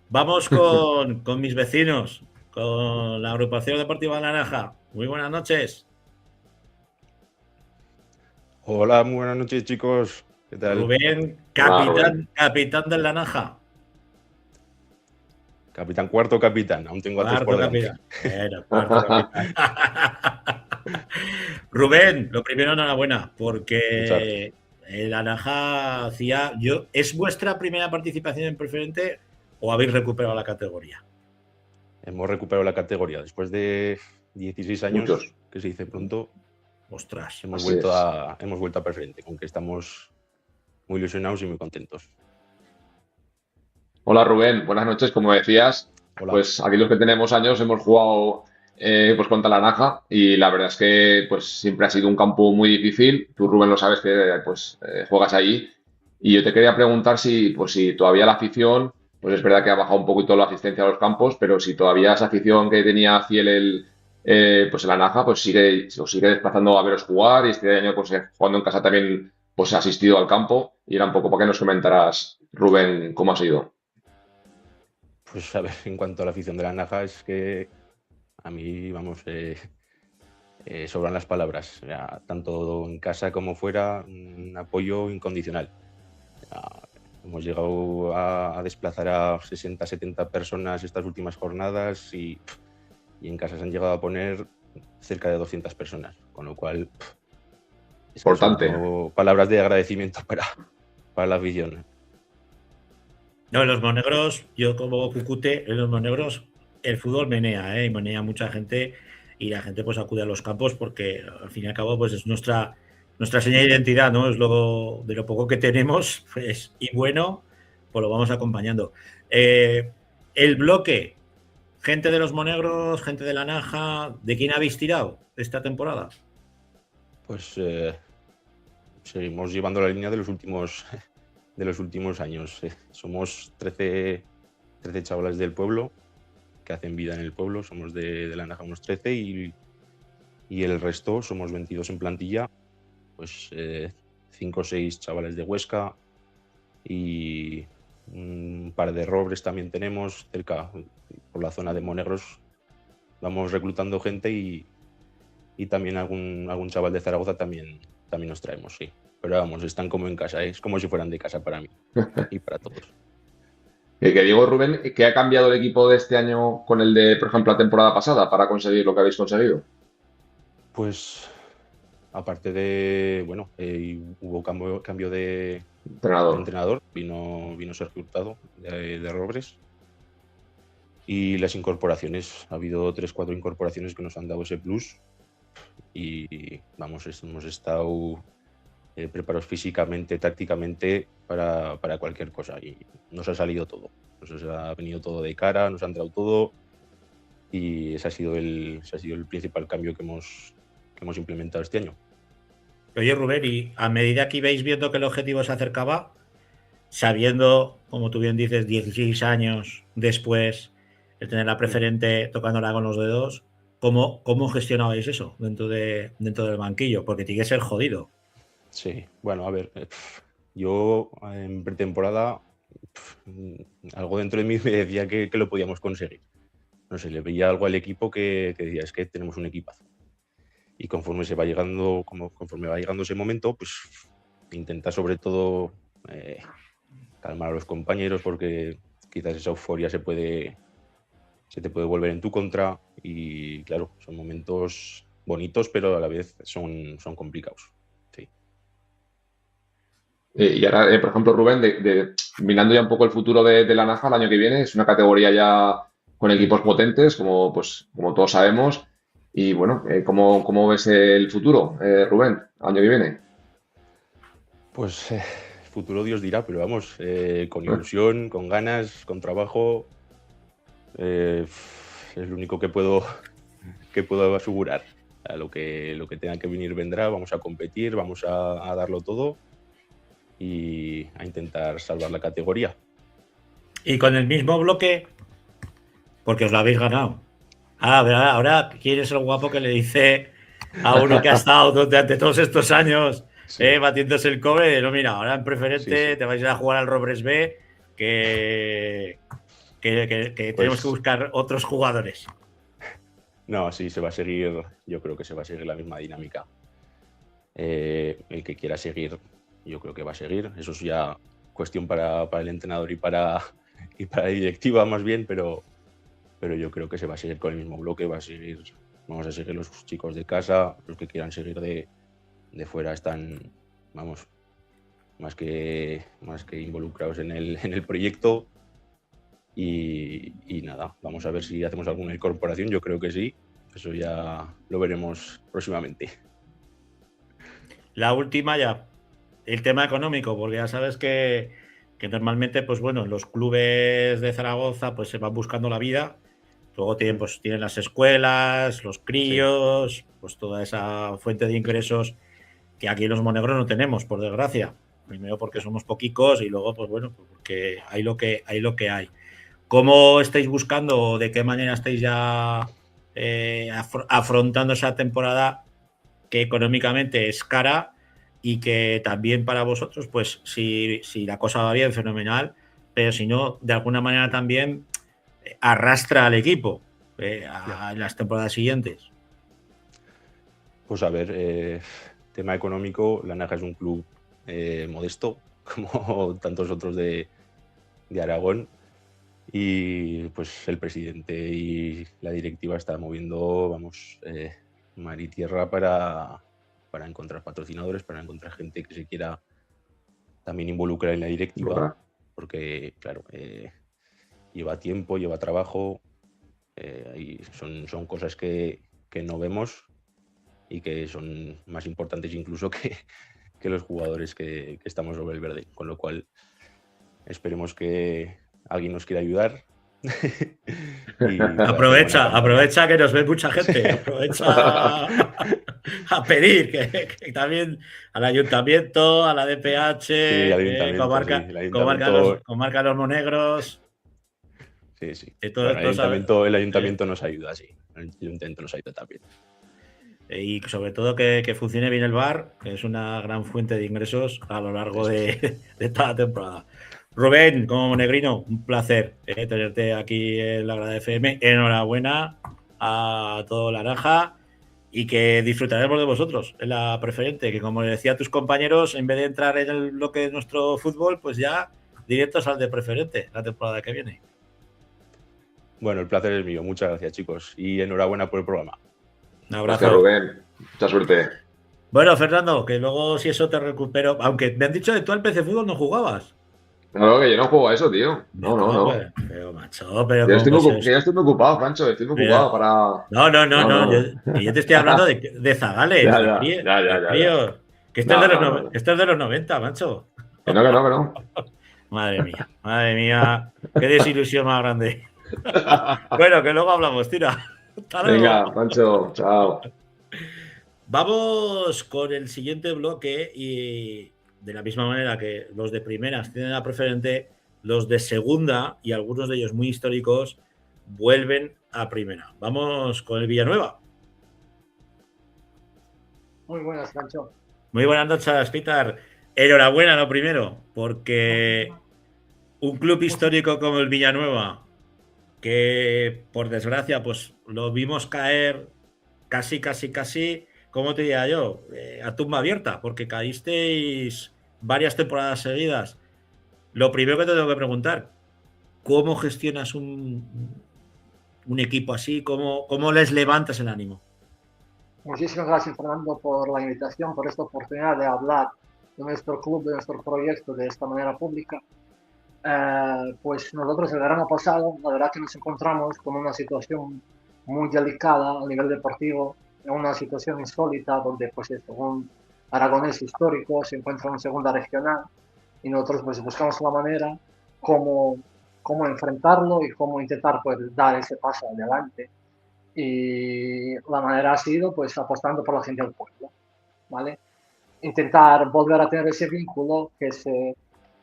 Vamos con mis vecinos, con la agrupación deportiva Naranja. Muy buenas noches. Hola, muy buenas noches, chicos. ¿Qué tal? Rubén, capitán del Naranja. Capitán, cuarto capitán. Aún tengo a 3 por delante. Cuarto capitán. Rubén, lo primero, enhorabuena, porque el Naranja hacía... ¿Es vuestra primera participación en preferente o habéis recuperado la categoría? Hemos recuperado la categoría después de 16 años, muchos, que se dice pronto. Ostras. Hemos vuelto a preferente, con que estamos muy ilusionados y muy contentos. Hola Rubén, buenas noches. Como decías, hola. Pues aquí los que tenemos años hemos jugado pues contra la Naranja y la verdad es que pues siempre ha sido un campo muy difícil. Tú, Rubén, lo sabes que pues juegas allí y yo te quería preguntar si todavía la afición, pues es verdad que ha bajado un poquito la asistencia a los campos, pero si todavía esa afición que tenía fiel pues en la Naranja pues sigue desplazando a veros jugar y este año pues jugando en casa también pues ha asistido al campo y era un poco para que nos comentaras, Rubén, cómo ha sido. Pues a ver, en cuanto a la afición de la Naja, es que a mí, vamos, sobran las palabras. Ya, tanto en casa como fuera, un apoyo incondicional. Ya, hemos llegado a desplazar a 60, 70 personas estas últimas jornadas y en casa se han llegado a poner cerca de 200 personas, con lo cual es que Importante. son palabras de agradecimiento para la afición. No, en los monegros, yo como Cucute, en los monegros el fútbol menea, y menea mucha gente y la gente pues acude a los campos porque al fin y al cabo pues es nuestra señal de identidad, ¿no? Es lo de lo poco que tenemos, pues, y bueno, pues lo vamos acompañando. El bloque, gente de los monegros, gente de la Naja, ¿de quién habéis tirado esta temporada? Pues seguimos llevando la línea de los últimos años. Somos 13 chavales del pueblo que hacen vida en el pueblo. Somos de la Naja unos 13 y el resto somos 22 en plantilla. Pues 5 o 6 chavales de Huesca y un par de robres también tenemos cerca por la zona de Monegros. Vamos reclutando gente y también algún chaval de Zaragoza también nos traemos, sí. Pero vamos, están como en casa, es como si fueran de casa para mí y para todos. Que digo, Rubén, ¿qué ha cambiado el equipo de este año con el de, por ejemplo, la temporada pasada para conseguir lo que habéis conseguido? Pues aparte de, bueno, hubo cambio de entrenador, vino Sergio Hurtado de Robres. Y las incorporaciones, ha habido 3-4 incorporaciones que nos han dado ese plus y vamos, hemos estado preparados físicamente, tácticamente para cualquier cosa y nos ha salido todo, nos ha venido todo de cara, nos ha entrado todo y ese ha sido el principal cambio que hemos implementado este año. Oye, Rubén, y a medida que ibais viendo que el objetivo se acercaba, sabiendo, como tú bien dices, 16 años después de tener la preferente tocándola con los dedos, ¿cómo gestionabais eso dentro del banquillo? Porque tiene que ser jodido. Sí, bueno, a ver, yo en pretemporada algo dentro de mí me decía que lo podíamos conseguir. No sé, le veía algo al equipo que decía, es que tenemos un equipazo. Y conforme va llegando ese momento, pues intenta sobre todo calmar a los compañeros porque quizás esa euforia se te puede volver en tu contra y claro, son momentos bonitos pero a la vez son complicados. Sí. Y ahora, por ejemplo, Rubén, mirando ya un poco el futuro de la Naja el año que viene, es una categoría ya con equipos potentes, como todos sabemos. Y bueno, ¿cómo ves el futuro, Rubén, el año que viene? Pues futuro Dios dirá, pero vamos, con ilusión, con ganas, con trabajo, es lo único que puedo asegurar. Lo que tenga que venir vendrá, vamos a competir, vamos a darlo todo y a intentar salvar la categoría. Y con el mismo bloque, porque os lo habéis ganado. Ahora ¿quién es el guapo que le dice a uno que ha estado durante todos estos años batiéndose el cobre? No, mira, ahora en preferente te vais a ir a jugar al Robres B que tenemos que buscar otros jugadores. No, sí, se va a seguir, yo creo que se va a seguir la misma dinámica. El que quiera seguir, yo creo que va a seguir. Eso es ya cuestión para el entrenador y para la directiva más bien, pero yo creo que se va a seguir con el mismo bloque, vamos a seguir los chicos de casa, los que quieran seguir de fuera están, vamos, más que involucrados en el proyecto y nada, vamos a ver si hacemos alguna incorporación, yo creo que sí, eso ya lo veremos próximamente. La última ya, el tema económico, porque ya sabes que normalmente, pues bueno, los clubes de Zaragoza pues se van buscando la vida. Luego tienen las escuelas, los críos, pues toda esa fuente de ingresos que aquí en los monegros no tenemos, por desgracia. Primero porque somos poquicos y luego, pues bueno, porque hay lo que hay. ¿Cómo estáis buscando o de qué manera estáis ya afrontando esa temporada que económicamente es cara y que también para vosotros, pues si la cosa va bien, fenomenal, pero si no, de alguna manera también arrastra al equipo en las temporadas siguientes? Pues a ver, tema económico, La Naja es un club modesto, como tantos otros de Aragón, y pues el presidente y la directiva están moviendo, vamos, mar y tierra para encontrar patrocinadores, para encontrar gente que se quiera también involucrar en la directiva, porque claro, lleva tiempo, lleva trabajo, y son cosas que no vemos y que son más importantes incluso que los jugadores que estamos sobre el verde, con lo cual esperemos que alguien nos quiera ayudar. Y aprovecha que nos ve mucha gente, aprovecha a pedir que también al ayuntamiento, a la DPH, sí, comarca Los Monegros. Sí. El ayuntamiento nos ayuda, sí. El ayuntamiento nos ayuda también. Y sobre todo que funcione bien el bar, que es una gran fuente de ingresos a lo largo de toda la temporada. Rubén, como monegrino, un placer tenerte aquí en la Grada FM. Enhorabuena a todo La Naja y que disfrutaremos de vosotros en la preferente, que como decía a tus compañeros, en vez de entrar en el bloque de nuestro fútbol, pues ya directos al de preferente la temporada que viene. Bueno, el placer es mío. Muchas gracias, chicos. Y enhorabuena por el programa. Un abrazo. Gracias, Rubén. Mucha suerte. Bueno, Fernando, que luego si eso te recupero. Aunque me han dicho que tú al PC Fútbol no jugabas. No, que yo no juego a eso, tío. No. Pero, macho, pero. Yo estoy muy ocupado, Pancho. Estoy muy ocupado para. No. Yo te estoy hablando de zagales. Ya. Que esto es de los 90, macho. Que no. Madre mía. Qué desilusión más grande. Bueno, que luego hablamos, tira. Venga, Pancho, chao. Vamos con el siguiente bloque y de la misma manera que los de primeras tienen la preferente, los de segunda y algunos de ellos muy históricos vuelven a primera. Vamos con el Villanueva. Muy buenas, Pancho. Muy buenas noches, Peter. Enhorabuena lo primero, porque un club histórico como el Villanueva, que por desgracia pues lo vimos caer casi, ¿cómo te diría yo? A tumba abierta, porque caísteis varias temporadas seguidas. Lo primero que te tengo que preguntar, ¿cómo gestionas un equipo así? ¿Cómo les levantas el ánimo? Muchísimas gracias, Fernando, por la invitación, por esta oportunidad de hablar de nuestro club, de nuestro proyecto de esta manera pública. Pues nosotros el verano pasado, la verdad que nos encontramos con una situación muy delicada a nivel deportivo, en una situación insólita donde pues un aragonés histórico se encuentra en segunda regional y nosotros pues buscamos la manera cómo enfrentarlo y cómo intentar pues dar ese paso adelante, y la manera ha sido pues apostando por la gente del pueblo, ¿vale? Intentar volver a tener ese vínculo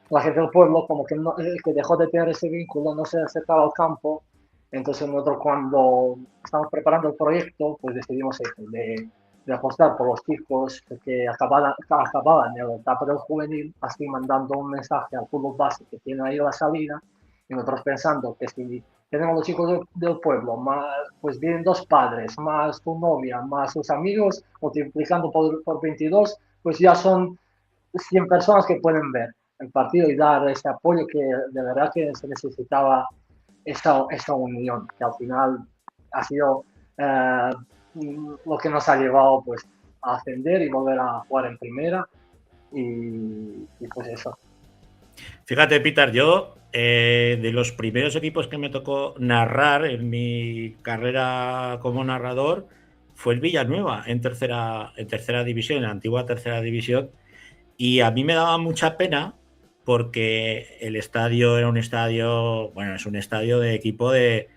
la gente del pueblo como que dejó de tener ese vínculo, no se acercaba al campo. Entonces nosotros cuando estamos preparando el proyecto pues decidimos de apostar por los chicos que acababan en la etapa del juvenil, así mandando un mensaje al fútbol base que tiene ahí la salida, y nosotros pensando que si tenemos los chicos del pueblo, más pues vienen dos padres, más tu novia, más sus amigos, multiplicando por 22, pues ya son 100 personas que pueden ver el partido y dar ese apoyo que de verdad que se necesitaba, esa unión, que al final ha sido lo que nos ha llevado pues a ascender y volver a jugar en primera, y pues eso. Fíjate, Peter, yo de los primeros equipos que me tocó narrar en mi carrera como narrador fue el Villanueva en tercera división, en la antigua tercera división, y a mí me daba mucha pena porque el estadio era un estadio, bueno, es un estadio de equipo de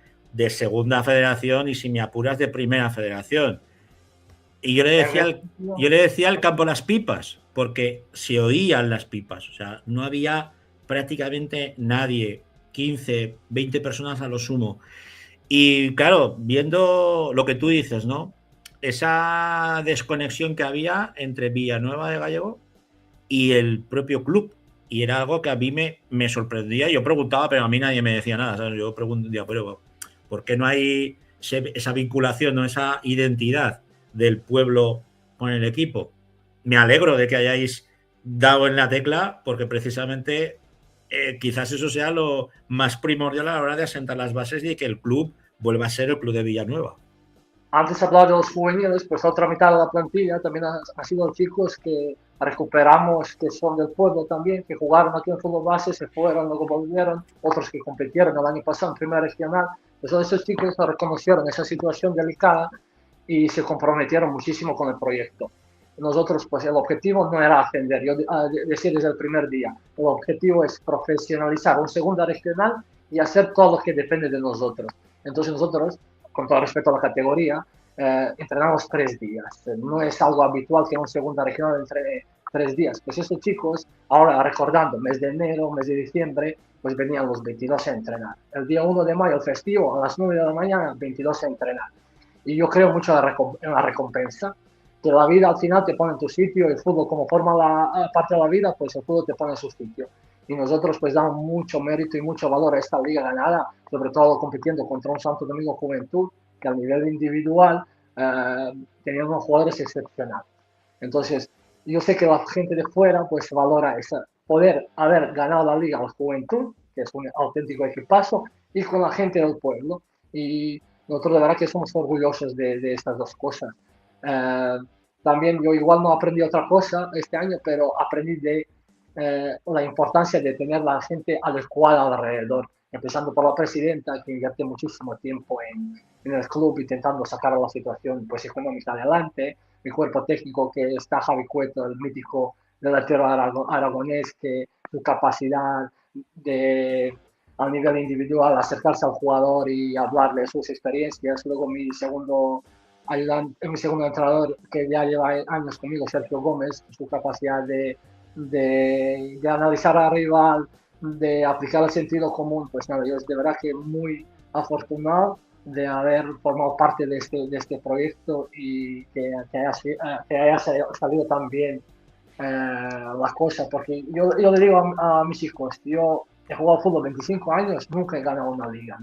segunda federación y, si me apuras, de primera federación. Y yo le decía al campo las pipas, porque se oían las pipas, o sea, no había prácticamente nadie, 15, 20 personas a lo sumo. Y claro, viendo lo que tú dices, ¿no? Esa desconexión que había entre Villanueva de Gállego y el propio club, y era algo que a mí me sorprendía. Yo preguntaba, pero a mí nadie me decía nada, ¿sabes? Yo preguntaba, pero ¿por qué no hay esa vinculación, no esa identidad del pueblo con el equipo? Me alegro de que hayáis dado en la tecla, porque precisamente quizás eso sea lo más primordial a la hora de asentar las bases y de que el club vuelva a ser el club de Villanueva. Antes hablaba de los juveniles, pues la otra mitad de la plantilla también ha sido chicos que recuperamos, que son del pueblo también, que jugaron aquí en fútbol base, se fueron, luego volvieron, otros que compitieron el año pasado en primera regional. Pues esos chicos reconocieron esa situación delicada y se comprometieron muchísimo con el proyecto. Nosotros, pues el objetivo no era ascender, yo decía desde el primer día, el objetivo es profesionalizar un segunda regional y hacer todo lo que depende de nosotros. Entonces nosotros, con todo respeto a la categoría, entrenamos 3 días. No es algo habitual que un segunda regional entrene 3 días. Pues estos chicos, ahora recordando, mes de enero, mes de diciembre, pues venían los 22 a entrenar. El día 1 de mayo, el festivo, a las 9 de la mañana, 22 a entrenar. Y yo creo mucho en la recompensa, que la vida al final te pone en tu sitio, el fútbol como forma parte de la vida, pues el fútbol te pone en su sitio. Y nosotros pues damos mucho mérito y mucho valor a esta liga ganada, sobre todo compitiendo contra un Santo Domingo Juventud, que a nivel individual tenían unos jugadores excepcionales. Entonces, yo sé que la gente de fuera pues valora poder haber ganado la liga a la Juventud, que es un auténtico equipazo, y con la gente del pueblo. Y nosotros de verdad que somos orgullosos de estas dos cosas. También yo igual no aprendí otra cosa este año, pero aprendí de la importancia de tener la gente adecuada alrededor, empezando por la presidenta, que invierte muchísimo tiempo en el club intentando sacar la situación pues, económica adelante, mi cuerpo técnico, que está Javi Cueto, el mítico delantero aragonés, que su capacidad de a nivel individual acercarse al jugador y hablarle de sus experiencias. Luego mi segundo entrenador, que ya lleva años conmigo, Sergio Gómez, su capacidad de analizar al rival, de aplicar el sentido común. Pues nada, yo de verdad que muy afortunado de haber formado parte de este proyecto y que haya salido tan bien la cosa, porque yo le digo a mis hijos, yo he jugado fútbol 25 años, nunca he ganado una liga.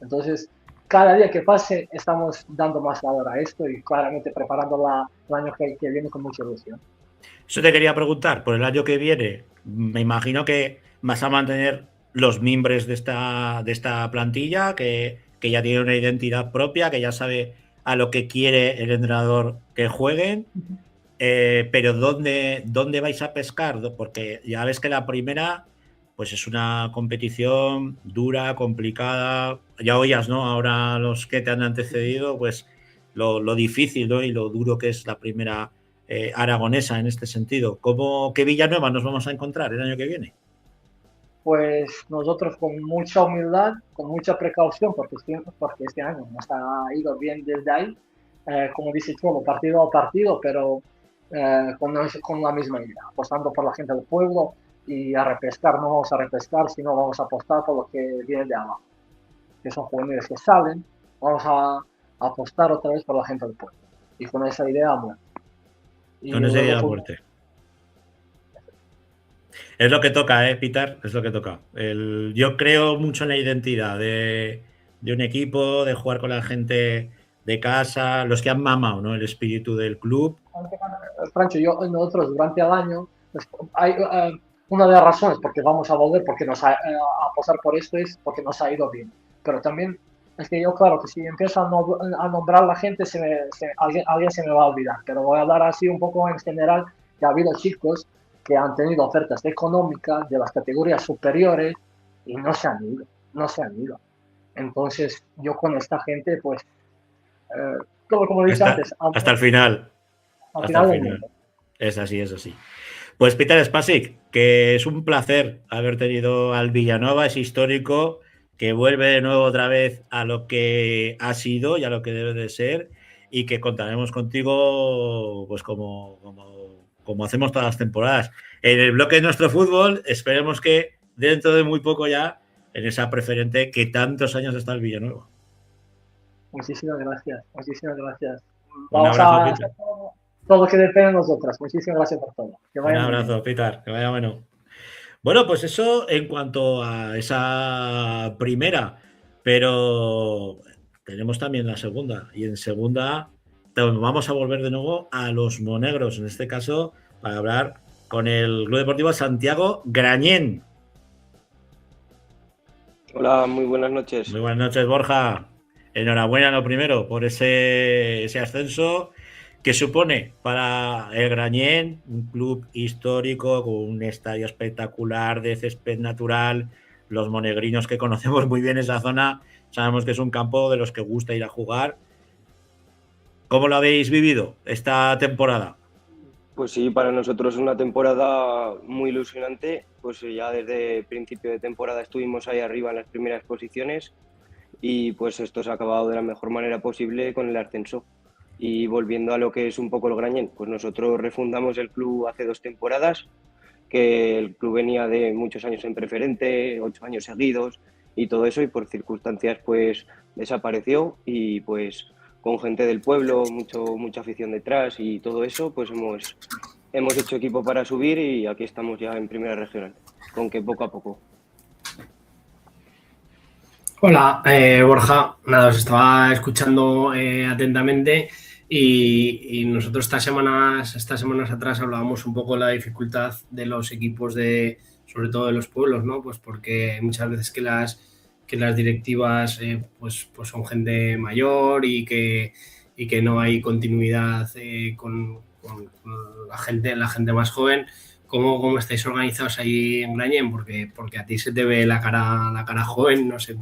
Entonces, cada día que pase estamos dando más valor a esto y claramente preparando el año que viene con mucha ilusión. Eso te quería preguntar, por el año que viene, me imagino que vas a mantener los miembros de esta plantilla, que ya tiene una identidad propia, que ya sabe a lo que quiere el entrenador que jueguen, pero ¿dónde vais a pescar? Porque ya ves que la primera pues es una competición dura, complicada, ya oías, ¿no? Ahora los que te han antecedido, pues lo difícil, ¿no? Y lo duro que es la primera aragonesa en este sentido. ¿Qué Villanueva nos vamos a encontrar el año que viene? Pues nosotros con mucha humildad, con mucha precaución, porque este año nos ha ido bien desde ahí, como dice tú, partido a partido, pero con la misma idea, apostando por la gente del pueblo y a repescar. No vamos a repescar, sino vamos a apostar por lo que viene de abajo, que son juveniles que salen. Vamos a apostar otra vez por la gente del pueblo y con esa idea muerte. Con esa idea muerte. Es lo que toca, Peter, es lo que toca. Yo creo mucho en la identidad de un equipo, de jugar con la gente de casa, los que han mamado, ¿no? El espíritu del club. Francho, nosotros durante el año, pues, hay una de las razones porque vamos a volver, porque a apostar por esto, es porque nos ha ido bien. Pero también es que yo, claro, que si empiezo a nombrar a la gente, alguien se me va a olvidar. Pero voy a hablar así un poco en general, que ha habido chicos que han tenido ofertas económicas de las categorías superiores y no se han ido. Entonces, yo con esta gente, pues, como dije antes, hasta el final. Hasta el final. Es así. Pues Peter Spasik, que es un placer haber tenido al Villanueva, es histórico, que vuelve de nuevo otra vez a lo que ha sido y a lo que debe de ser, y que contaremos contigo pues como hacemos todas las temporadas. En el bloque de Nuestro Fútbol, esperemos que dentro de muy poco ya, en esa preferente que tantos años está el Villanueva. Muchísimas gracias. Un abrazo, Peter. todo lo que depende de nosotras. Muchísimas gracias por todo. Que Un vayan muy bien. abrazo, Peter, que vaya bueno. Bueno, pues eso en cuanto a esa primera, pero tenemos también la segunda. Y en segunda vamos a volver de nuevo a los monegros, en este caso, para hablar con el Club Deportivo Santiago Grañén. Hola, muy buenas noches. Muy buenas noches, Borja. Enhorabuena lo primero por ese ascenso que supone para el Grañén un club histórico con un estadio espectacular de césped natural. Los monegrinos que conocemos muy bien esa zona sabemos que es un campo de los que gusta ir a jugar. ¿Cómo lo habéis vivido esta temporada? Pues sí, para nosotros es una temporada muy ilusionante, pues ya desde principio de temporada estuvimos ahí arriba en las primeras posiciones y pues esto se ha acabado de la mejor manera posible con el ascenso. Y volviendo a lo que es un poco el Grañén, pues nosotros refundamos el club hace 2 temporadas, que el club venía de muchos años en preferente, 8 años seguidos y todo eso, y por circunstancias pues desapareció y pues con gente del pueblo, mucha afición detrás y todo eso, pues hemos hecho equipo para subir y aquí estamos ya en primera regional, con que poco a poco. Hola, Borja. Nada, os estaba escuchando atentamente y nosotros estas semanas atrás hablábamos un poco de la dificultad de los equipos sobre todo de los pueblos, ¿no? Pues porque muchas veces que las directivas pues son gente mayor y que no hay continuidad con la gente más joven. ¿Cómo estáis organizados ahí en Grañén? Porque a ti se te ve la cara joven, no sé,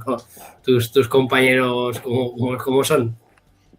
tus compañeros, ¿cómo son?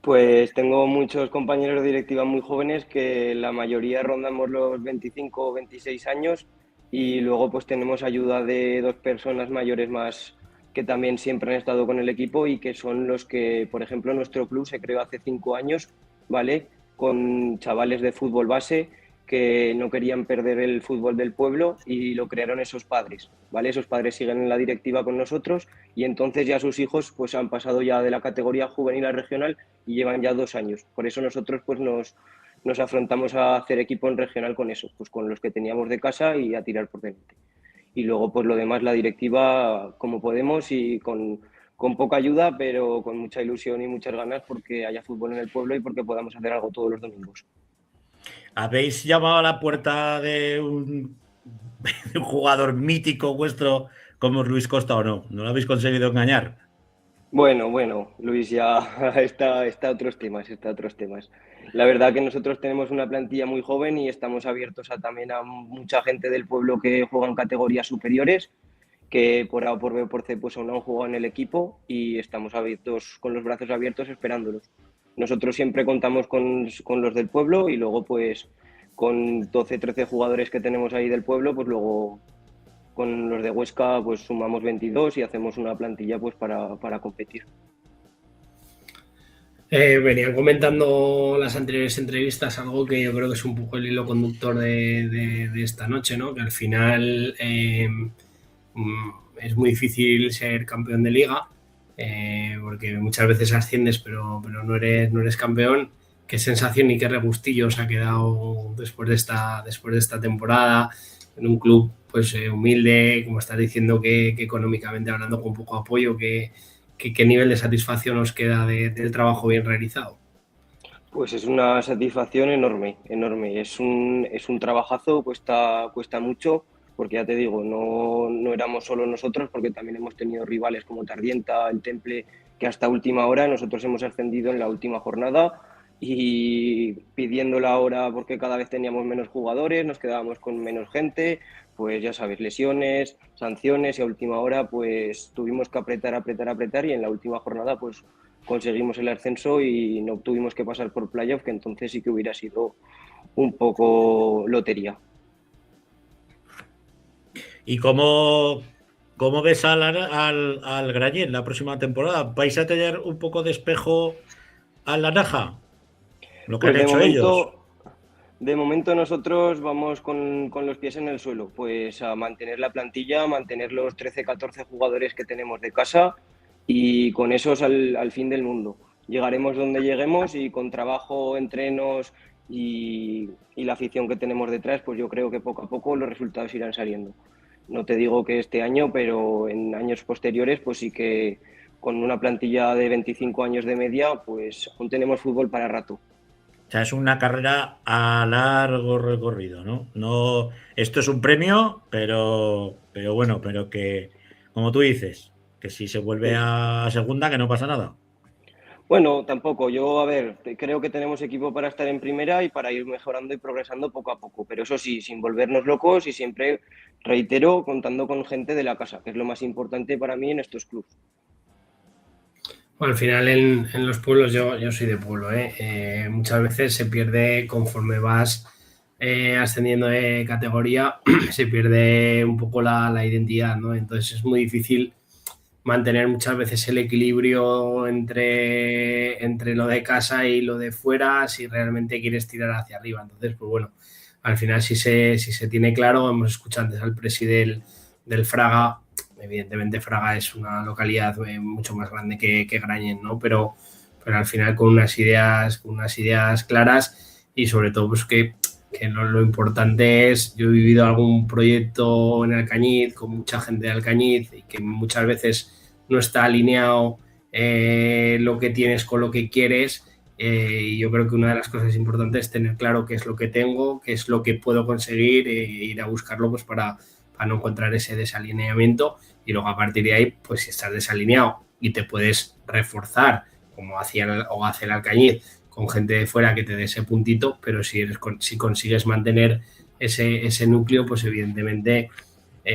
Pues tengo muchos compañeros de directiva muy jóvenes que la mayoría rondamos los 25 o 26 años y luego pues tenemos ayuda de 2 personas mayores más que también siempre han estado con el equipo y que son los que, por ejemplo, nuestro club se creó hace 5 años, ¿vale? Con chavales de fútbol base que no querían perder el fútbol del pueblo y lo crearon esos padres, ¿vale? Esos padres siguen en la directiva con nosotros y entonces ya sus hijos pues han pasado ya de la categoría juvenil a regional y llevan ya 2 años. Por eso nosotros pues nos afrontamos a hacer equipo en regional con eso, pues con los que teníamos de casa y a tirar por delante. Y luego pues lo demás la directiva como podemos y con poca ayuda, pero con mucha ilusión y muchas ganas porque haya fútbol en el pueblo y porque podamos hacer algo todos los domingos. ¿Habéis llamado a la puerta de un jugador mítico vuestro como Luis Costa o no? ¿No lo habéis conseguido engañar? Bueno, Luis ya está a otros temas. La verdad que nosotros tenemos una plantilla muy joven y estamos abiertos también a mucha gente del pueblo que juega en categorías superiores, que por A o por B o por C pues aún no han jugado en el equipo y estamos abiertos, con los brazos abiertos esperándolos. Nosotros siempre contamos con los del pueblo y luego pues con 12, 13 jugadores que tenemos ahí del pueblo, pues luego con los de Huesca pues sumamos 22 y hacemos una plantilla pues para competir. Venían comentando las anteriores entrevistas algo que yo creo que es un poco el hilo conductor de esta noche, ¿no? Que al final es muy difícil ser campeón de liga porque muchas veces asciendes pero no eres campeón. ¿Qué sensación y qué regustillo os ha quedado después de esta temporada en un club pues humilde, como estás diciendo, que económicamente hablando con poco apoyo, ¿qué nivel de satisfacción os queda del trabajo bien realizado? Pues es una satisfacción enorme. Es un trabajazo, cuesta mucho, porque ya te digo, no éramos solo nosotros, porque también hemos tenido rivales como Tardienta, el Temple, que hasta última hora nosotros hemos ascendido en la última jornada y pidiendo la hora porque cada vez teníamos menos jugadores, nos quedábamos con menos gente, pues ya sabes, lesiones, sanciones y a última hora pues tuvimos que apretar y en la última jornada pues conseguimos el ascenso y no tuvimos que pasar por playoff, que entonces sí que hubiera sido un poco lotería. ¿Y cómo ves al Grañén la próxima temporada? ¿Vais a tener un poco de espejo a la Naja? Lo que Pues han hecho ellos. De momento nosotros vamos con los pies en el suelo, pues a mantener la plantilla, a mantener los 13, 14 jugadores que tenemos de casa y con esos al fin del mundo. Llegaremos donde lleguemos y con trabajo, entrenos y la afición que tenemos detrás, pues yo creo que poco a poco los resultados irán saliendo. No te digo que este año, pero en años posteriores, pues sí que con una plantilla de 25 años de media, pues aún tenemos fútbol para rato. O sea, es una carrera a largo recorrido, ¿no? No, esto es un premio, pero bueno, pero que, como tú dices, que si se vuelve a segunda, que no pasa nada. Bueno, tampoco. Yo, a ver, creo que tenemos equipo para estar en primera y para ir mejorando y progresando poco a poco. Pero eso sí, sin volvernos locos y siempre, reitero, contando con gente de la casa, que es lo más importante para mí en estos clubes. Bueno, al final en los pueblos, yo soy de pueblo, muchas veces se pierde conforme vas ascendiendo de categoría, se pierde un poco la identidad, ¿no? Entonces es muy difícil mantener muchas veces el equilibrio entre lo de casa y lo de fuera si realmente quieres tirar hacia arriba. Entonces, pues bueno, al final si se tiene claro, hemos escuchado antes al presidente del Fraga. Evidentemente Fraga es una localidad mucho más grande que Grañén, ¿no? Pero al final con unas ideas claras y sobre todo pues que lo importante es, yo he vivido algún proyecto en Alcañiz con mucha gente de Alcañiz y que muchas veces no está alineado lo que tienes con lo que quieres, y yo creo que una de las cosas importantes es tener claro qué es lo que tengo, qué es lo que puedo conseguir e ir a buscarlo pues para no encontrar ese desalineamiento, y luego a partir de ahí, pues si estás desalineado y te puedes reforzar como hace el Alcañiz con gente de fuera que te dé ese puntito, pero si consigues mantener ese núcleo, pues evidentemente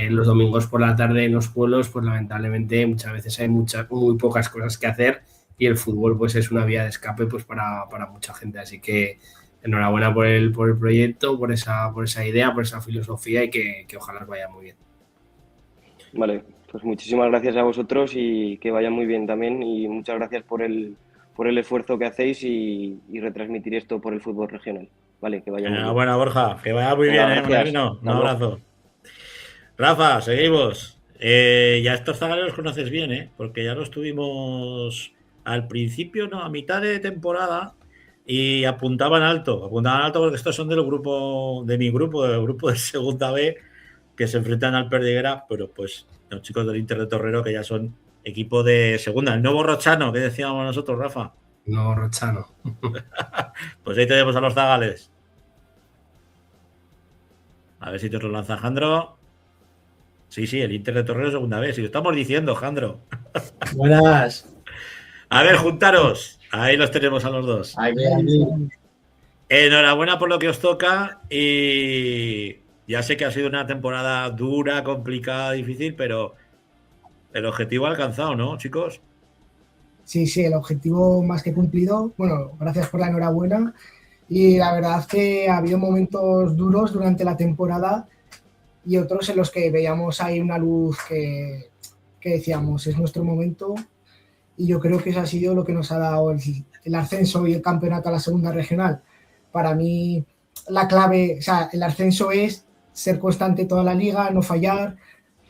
los domingos por la tarde en los pueblos, pues lamentablemente muchas veces hay muy pocas cosas que hacer y el fútbol pues es una vía de escape pues para mucha gente, así que enhorabuena por el proyecto, por esa idea, por esa filosofía y que ojalá os vaya muy bien. Vale, pues muchísimas gracias a vosotros y que vaya muy bien también, y muchas gracias por el esfuerzo que hacéis y retransmitir esto por el fútbol regional. Vale, que vaya muy bien. Buena, Borja, que vaya muy bien, Monarino. Un abrazo. Rafa, seguimos. Ya estos zagales los conoces bien, porque ya los tuvimos al principio, no, a mitad de temporada, y apuntaban alto porque estos son del mi grupo de segunda B, que se enfrentan al Perdiguera, pero pues los chicos del Inter de Torrero, que ya son equipo de segunda. El nuevo Rochano, que decíamos nosotros, Rafa. Nuevo Rochano. Pues ahí tenemos a los zagales. A ver si te lo lanza Jandro. Sí, el Inter de Torrero segunda vez. Si lo estamos diciendo, Jandro. Buenas. A ver, juntaros. Ahí los tenemos a los dos. Aquí. Enhorabuena por lo que os toca. Y ya sé que ha sido una temporada dura, complicada, difícil, pero el objetivo alcanzado, ¿no, chicos? Sí, el objetivo más que cumplido. Bueno, gracias por la enhorabuena. Y la verdad es que ha habido momentos duros durante la temporada y otros en los que veíamos ahí una luz que decíamos, es nuestro momento. Y yo creo que eso ha sido lo que nos ha dado el ascenso y el campeonato a la segunda regional. Para mí, la clave, o sea, el ascenso es ser constante toda la liga, no fallar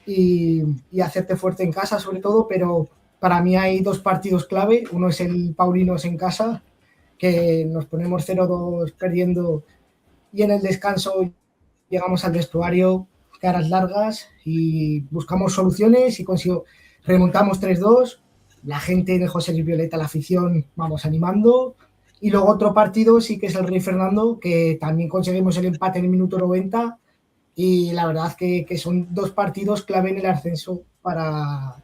y hacerte fuerte en casa sobre todo, pero para mí hay dos partidos clave. Uno es el Paulinos en casa, que nos ponemos 0-2 perdiendo y en el descanso llegamos al vestuario, caras largas y buscamos soluciones y remontamos 3-2. La gente de José Luis Violeta, la afición, vamos animando. Y luego otro partido sí que es el Rey Fernando, que también conseguimos el empate en el minuto 90 y la verdad que son dos partidos clave en el ascenso para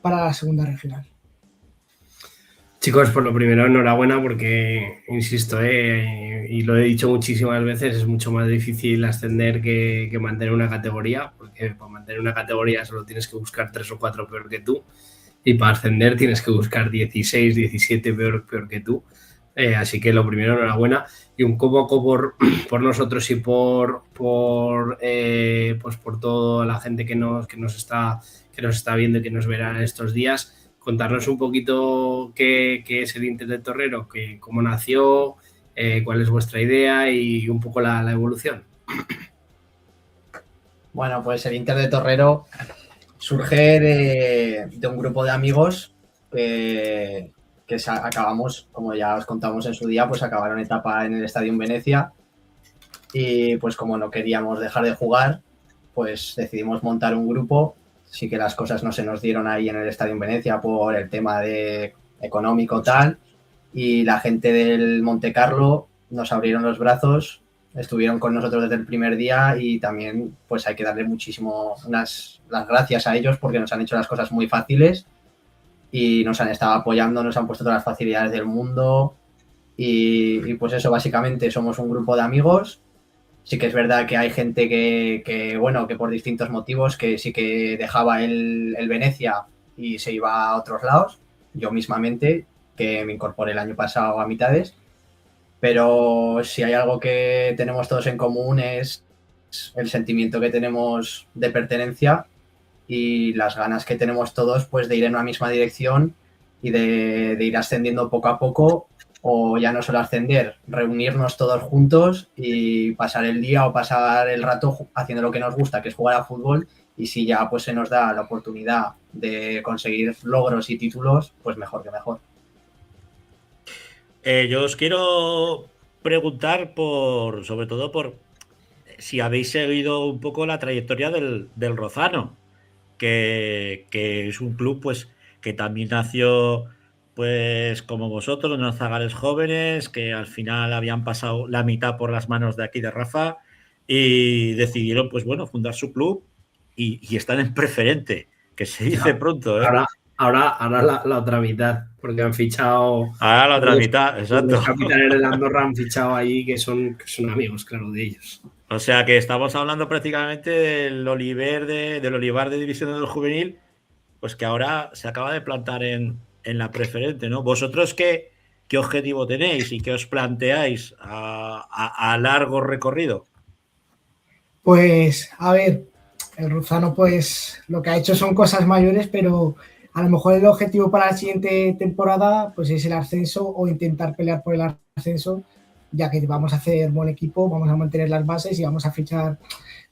la segunda regional. Chicos, por lo primero, enhorabuena porque, insisto, y lo he dicho muchísimas veces, es mucho más difícil ascender que mantener una categoría, porque para mantener una categoría solo tienes que buscar 3 o 4 peor que tú, y para ascender tienes que buscar 16, 17 peor que tú. Así que lo primero, enhorabuena, y un poco por nosotros y por toda la gente que nos está viendo y que nos verá estos días. Contarnos un poquito qué es el Inter de Torrero, cómo nació, cuál es vuestra idea y un poco la evolución. Bueno, pues el Inter de Torrero surge de un grupo de amigos que que acabamos, como ya os contamos en su día, pues acabaron etapa en el Estadio Venecia y pues como no queríamos dejar de jugar, pues decidimos montar un grupo. Sí que las cosas no se nos dieron ahí en el Estadio Venecia por el tema de económico tal, y la gente del Monte Carlo nos abrieron los brazos, estuvieron con nosotros desde el primer día y también pues hay que darle muchísimo las gracias a ellos porque nos han hecho las cosas muy fáciles y nos han estado apoyando, nos han puesto todas las facilidades del mundo y pues eso, básicamente somos un grupo de amigos. Sí que es verdad que hay gente que por distintos motivos que sí que dejaba el Venecia y se iba a otros lados. Yo mismamente, que me incorporé el año pasado a mitades. Pero si hay algo que tenemos todos en común es el sentimiento que tenemos de pertenencia y las ganas que tenemos todos pues de ir en una misma dirección y de ir ascendiendo poco a poco, o ya no solo ascender, reunirnos todos juntos y pasar el día o pasar el rato haciendo lo que nos gusta, que es jugar a fútbol, y si ya pues se nos da la oportunidad de conseguir logros y títulos, pues mejor que mejor. Yo os quiero preguntar sobre todo por si habéis seguido un poco la trayectoria del Rozano, que es un club pues que también nació pues como vosotros, unos zagales jóvenes que al final habían pasado la mitad por las manos de aquí de Rafa y decidieron pues bueno fundar su club y están en preferente, que se dice pronto, ¿eh? Ahora la otra mitad, porque han fichado. Ahora la otra mitad, exacto. Los capitanes de Andorra han fichado ahí que son amigos, claro, de ellos. O sea que estamos hablando prácticamente del Oliver del Olivar de División del Juvenil, pues que ahora se acaba de plantar en la preferente, ¿no? ¿Vosotros qué objetivo tenéis y qué os planteáis a largo recorrido? Pues, a ver, el Rozano pues lo que ha hecho son cosas mayores, pero a lo mejor el objetivo para la siguiente temporada pues es el ascenso o intentar pelear por el ascenso, ya que vamos a hacer buen equipo, vamos a mantener las bases y vamos a fichar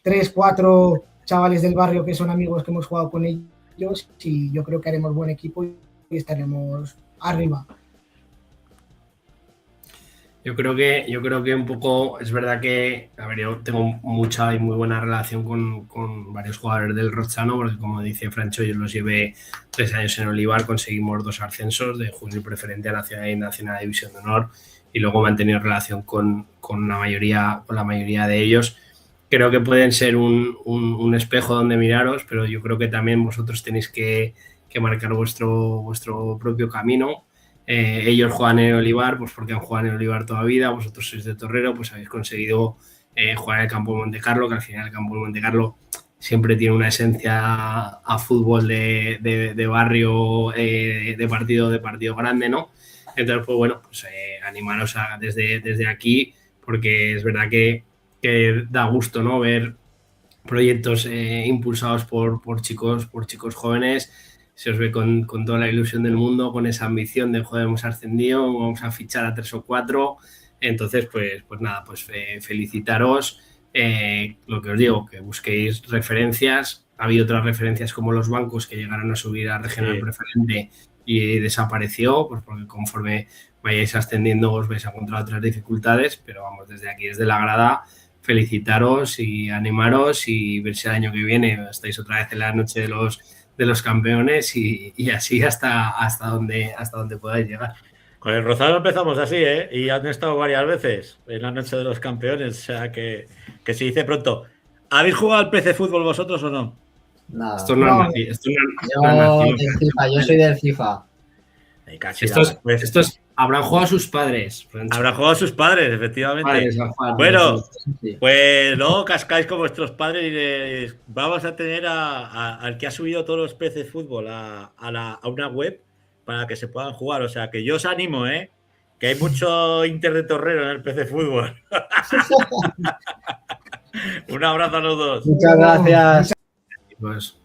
3, 4 chavales del barrio que son amigos que hemos jugado con ellos, y yo creo que haremos buen equipo y estaremos arriba. Yo creo que un poco es verdad que, a ver, yo tengo mucha y muy buena relación con varios jugadores del Rozano, porque como dice Francho, yo los llevé 3 años en Olivar, conseguimos 2 ascensos de juvenil preferente a nacional y nacional de división de honor, y luego he mantenido relación con la mayoría de ellos. Creo que pueden ser un espejo donde miraros, pero yo creo que también vosotros tenéis que marcar vuestro propio camino. Ellos juegan en Olivar pues porque han jugado en Olivar toda la vida, vosotros sois de Torrero, pues habéis conseguido jugar en el campo de Monte Carlo, que al final el campo de Monte Carlo siempre tiene una esencia a fútbol de barrio, de partido grande, ¿no? Entonces, pues bueno, pues animaros desde aquí, porque es verdad que da gusto, ¿no? Ver proyectos impulsados por chicos jóvenes. Se os ve con toda la ilusión del mundo, con esa ambición de, joder, hemos ascendido, vamos a fichar a 3 o 4. Entonces, pues nada, pues felicitaros. Lo que os digo, que busquéis referencias. Ha habido otras referencias como los bancos que llegaron a subir a regional preferente y desapareció, pues porque conforme vayáis ascendiendo os vais a encontrar otras dificultades, pero vamos, desde aquí, desde la grada, felicitaros y animaros y ver si el año que viene estáis otra vez en la noche de los campeones y así hasta donde podáis llegar. Con el Rozano empezamos así, ¿eh? Y han estado varias veces en la noche de los campeones, o sea que se dice pronto. ¿Habéis jugado al PC Fútbol vosotros o no? Nada. Esto no es del FIFA, yo soy del FIFA. Estos habrán jugado a sus padres. Habrán jugado a sus padres, efectivamente. Bueno, pues luego cascáis con vuestros padres y vamos a tener al que ha subido todos los PC Fútbol a una web para que se puedan jugar. O sea que yo os animo, que hay mucho Inter de Torrero en el PC Fútbol. Un abrazo a los dos. Muchas gracias. Pues.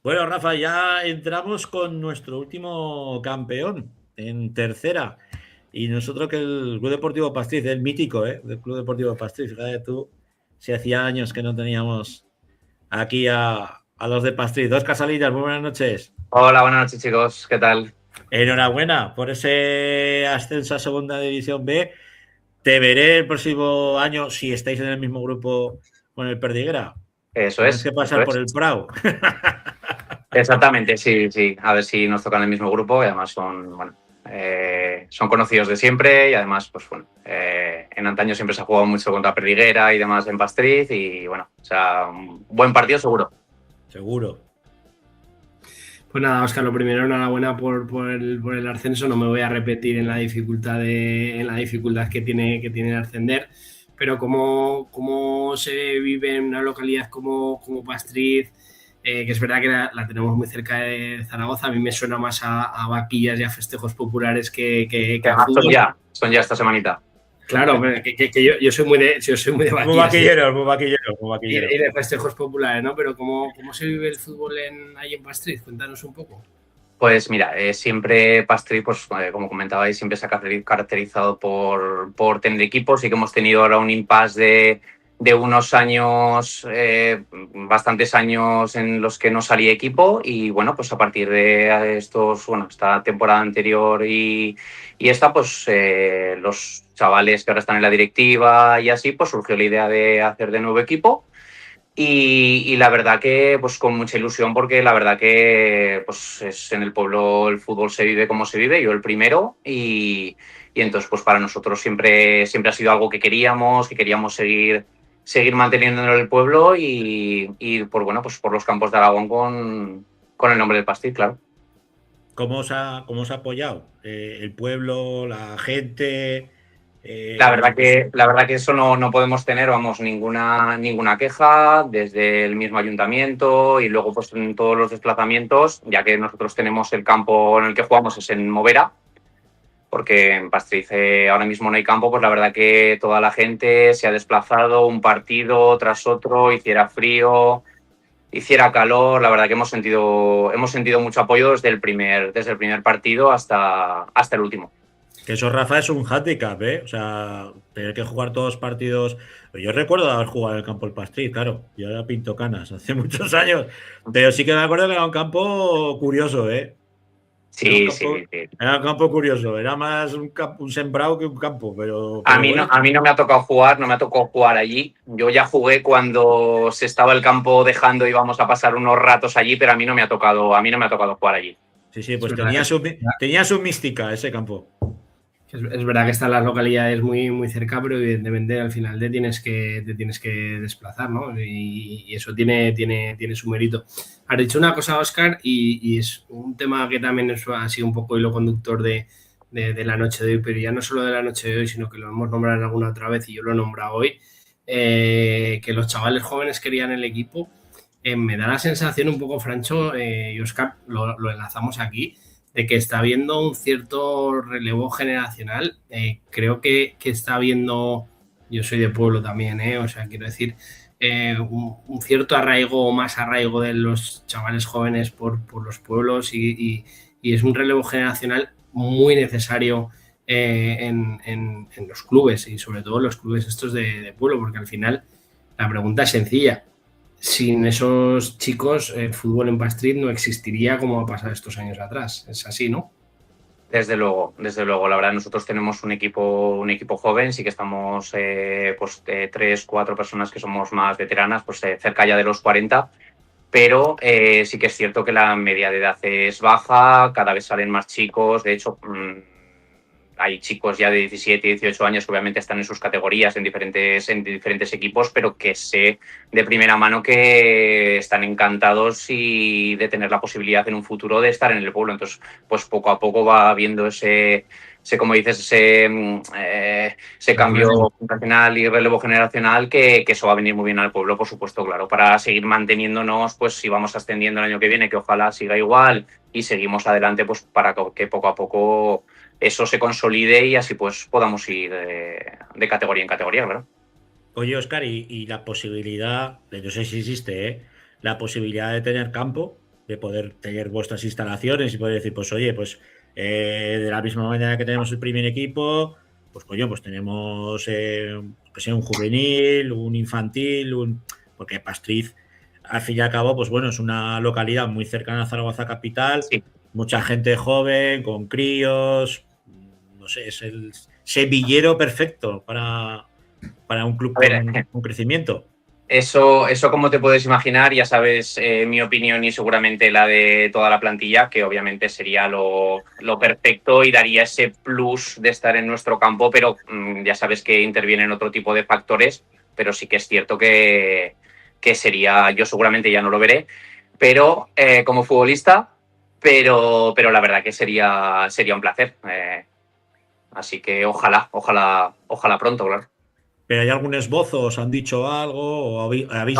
Bueno, Rafa, ya entramos con nuestro último campeón en tercera. Y nosotros que el Club Deportivo Pastriz, el mítico, del Club Deportivo Pastriz, fíjate tú, si hacía años que no teníamos aquí a los de Pastriz. Óscar Salinas, muy buenas noches. Hola, buenas noches, chicos, ¿qué tal? enhorabuena por ese ascenso a Segunda División B. Te veré el próximo año si estáis en el mismo grupo con el Perdiguera. Eso Tienes es. que pasar eso por es. el Prau. Exactamente, sí, sí. A ver si nos tocan el mismo grupo y además son, bueno, son conocidos de siempre y además, pues bueno, en antaño siempre se ha jugado mucho contra Perdiguera y demás en Pastriz y bueno, o sea, un buen partido seguro. Seguro. Pues nada, Óscar, lo primero, enhorabuena por el ascenso. No me voy a repetir en la dificultad que tiene el ascender, pero cómo se vive en una localidad como Pastriz, que es verdad que la tenemos muy cerca de Zaragoza. A mí me suena más a vaquillas y a festejos populares que a fútbol. Son ya esta semanita. Claro, que yo soy muy de vaquillas. Muy vaquillero. Y de festejos populares, ¿no? Pero ¿cómo se vive el fútbol ahí en Pastriz? Cuéntanos un poco. Pues mira, siempre Pastriz, pues como comentabais, siempre se ha caracterizado por tener equipos. Sí que hemos tenido ahora un impasse de unos años, bastantes años en los que no salía equipo y bueno, pues a partir de esta temporada anterior y esta, pues los chavales que ahora están en la directiva y así, pues surgió la idea de hacer de nuevo equipo. Y la verdad que pues con mucha ilusión porque la verdad que pues en el pueblo el fútbol se vive como se vive, yo el primero y entonces pues para nosotros siempre ha sido algo que queríamos seguir manteniendo en el pueblo y por bueno pues por los campos de Aragón con el nombre del Pastriz, claro. ¿Cómo os ha apoyado el pueblo, la gente? La verdad que eso no podemos tener, vamos, ninguna queja desde el mismo ayuntamiento y luego pues en todos los desplazamientos, ya que nosotros tenemos el campo en el que jugamos es en Movera, porque en Pastriz ahora mismo no hay campo, pues la verdad que toda la gente se ha desplazado un partido tras otro, hiciera frío, hiciera calor, la verdad que hemos sentido mucho apoyo desde el primer partido hasta el último. Que eso, Rafa, es un handicap, ¿eh? O sea, tener que jugar todos los partidos. Yo recuerdo haber jugado en el campo del Pastriz, claro. Yo era Pinto Canas hace muchos años. Pero sí que me acuerdo que era un campo curioso, ¿eh? Sí. Era un campo curioso. Era más un sembrado que un campo, pero a mí no me ha tocado jugar allí. Yo ya jugué cuando se estaba el campo dejando y íbamos a pasar unos ratos allí, pero a mí no me ha tocado jugar allí. Sí, pues tenía su mística ese campo. Es verdad que están las localidades muy, muy cerca, pero evidentemente al final te tienes que desplazar, ¿no? Y eso tiene su mérito. Has dicho una cosa, Óscar, y es un tema que también ha sido un poco hilo conductor de la noche de hoy, pero ya no solo de la noche de hoy, sino que lo hemos nombrado en alguna otra vez y yo lo he nombrado hoy, que los chavales jóvenes querían el equipo. Me da la sensación un poco, Francho, y Óscar, lo enlazamos aquí, de que está habiendo un cierto relevo generacional. Creo que está habiendo, yo soy de pueblo también, o sea, quiero decir, un cierto arraigo o más arraigo de los chavales jóvenes por los pueblos y es un relevo generacional muy necesario en los clubes y sobre todo en los clubes estos de pueblo, porque al final la pregunta es sencilla. Sin esos chicos, el fútbol en Pastriz no existiría como ha pasado estos años atrás. Es así, ¿no? Desde luego. La verdad, nosotros tenemos un equipo joven, sí que estamos 3-4 personas que somos más veteranas, pues cerca ya de los 40, pero sí que es cierto que la media de edad es baja, cada vez salen más chicos, de hecho hay chicos ya de 17, 18 años que obviamente están en sus categorías en diferentes equipos, pero que sé de primera mano que están encantados y de tener la posibilidad en un futuro de estar en el pueblo. Entonces, pues poco a poco va habiendo ese cambio generacional y relevo generacional que eso va a venir muy bien al pueblo, por supuesto, claro, para seguir manteniéndonos, pues si vamos ascendiendo el año que viene, que ojalá siga igual y seguimos adelante, pues para que poco a poco eso se consolide y así pues podamos ir de categoría en categoría, claro. Oye, Óscar, y la posibilidad, no sé si existe, la posibilidad de tener campo, de poder tener vuestras instalaciones y poder decir, pues oye, pues de la misma manera que tenemos el primer equipo, pues coño, pues tenemos que sea un juvenil, un infantil, porque Pastriz, al fin y al cabo, pues bueno, es una localidad muy cercana a Zaragoza capital. Sí. mucha gente joven, con críos, no sé, es el semillero perfecto para un club con crecimiento. Eso, como te puedes imaginar, ya sabes mi opinión y seguramente la de toda la plantilla, que obviamente sería lo perfecto y daría ese plus de estar en nuestro campo, pero ya sabes que intervienen otro tipo de factores, pero sí que es cierto que sería, yo seguramente ya no lo veré, pero como futbolista, pero la verdad que sería un placer. Así que ojalá pronto, claro. ¿Pero hay algún esbozo? ¿Os han dicho algo? ¿O habéis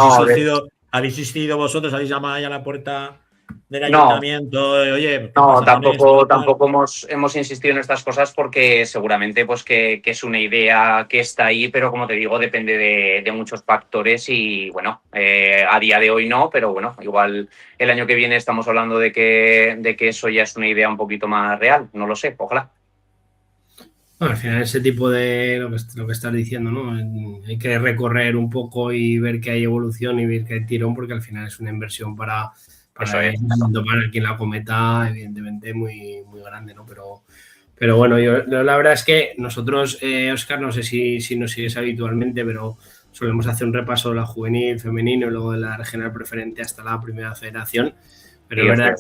insistido vosotros? ¿Habéis llamado ahí a la puerta del ayuntamiento? Oye, no, tampoco hemos insistido en estas cosas porque seguramente pues que es una idea que está ahí, pero como te digo, depende de muchos factores y bueno, a día de hoy no, pero bueno, igual el año que viene estamos hablando de que eso ya es una idea un poquito más real, no lo sé, ojalá. Bueno, al final ese tipo de lo que estás diciendo, ¿no? Hay que recorrer un poco y ver que hay evolución y ver que hay tirón, porque al final es una inversión para quien la cometa, evidentemente muy, muy grande, ¿no? Pero bueno, yo la verdad es que nosotros, Óscar, no sé si nos sigues habitualmente, pero solemos hacer un repaso de la juvenil, femenino, y luego de la regional preferente hasta la primera federación. Pero es verdad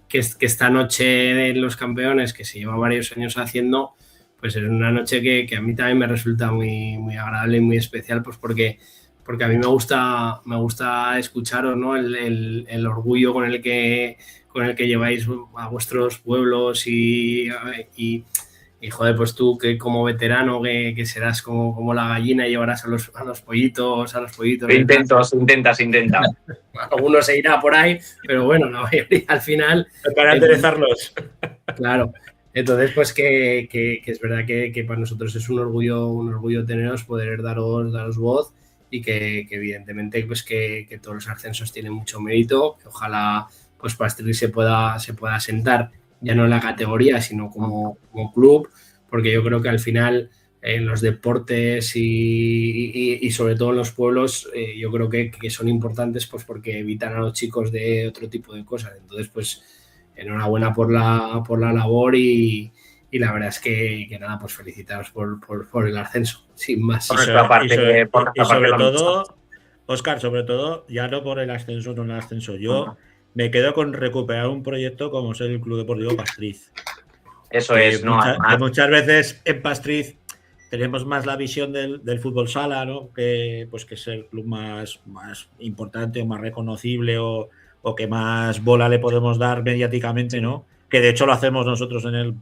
que esta noche de los campeones, que se lleva varios años haciendo, pues es una noche que a mí también me resulta muy, muy agradable y muy especial, pues porque a mí me gusta escucharos, ¿no? El orgullo con el que lleváis a vuestros pueblos y joder, pues tú que como veterano que serás como la gallina y llevarás a los pollitos. Se intenta. Algunos se irá por ahí, pero bueno, la mayoría al final. Para enderezarlos. Claro. Entonces, pues que es verdad que para nosotros es un orgullo teneros, poder daros voz y que evidentemente pues que todos los ascensos tienen mucho mérito, que ojalá pues Pastrix se pueda sentar ya no en la categoría, sino como club, porque yo creo que al final en los deportes y sobre todo en los pueblos yo creo que son importantes pues porque evitan a los chicos de otro tipo de cosas. Entonces, pues enhorabuena por la labor y la verdad es que nada, pues felicitaros por el ascenso, sin más. Y sobre todo, Óscar, sobre todo, ya no por el ascenso, no el ascenso. Yo me quedo con recuperar un proyecto como es el Club Deportivo Pastriz. Eso es, ¿no? Muchas veces en Pastriz tenemos más la visión del fútbol sala, ¿no? Que es el club más importante o más reconocible o que más bola le podemos dar mediáticamente, ¿no? Que de hecho lo hacemos nosotros en el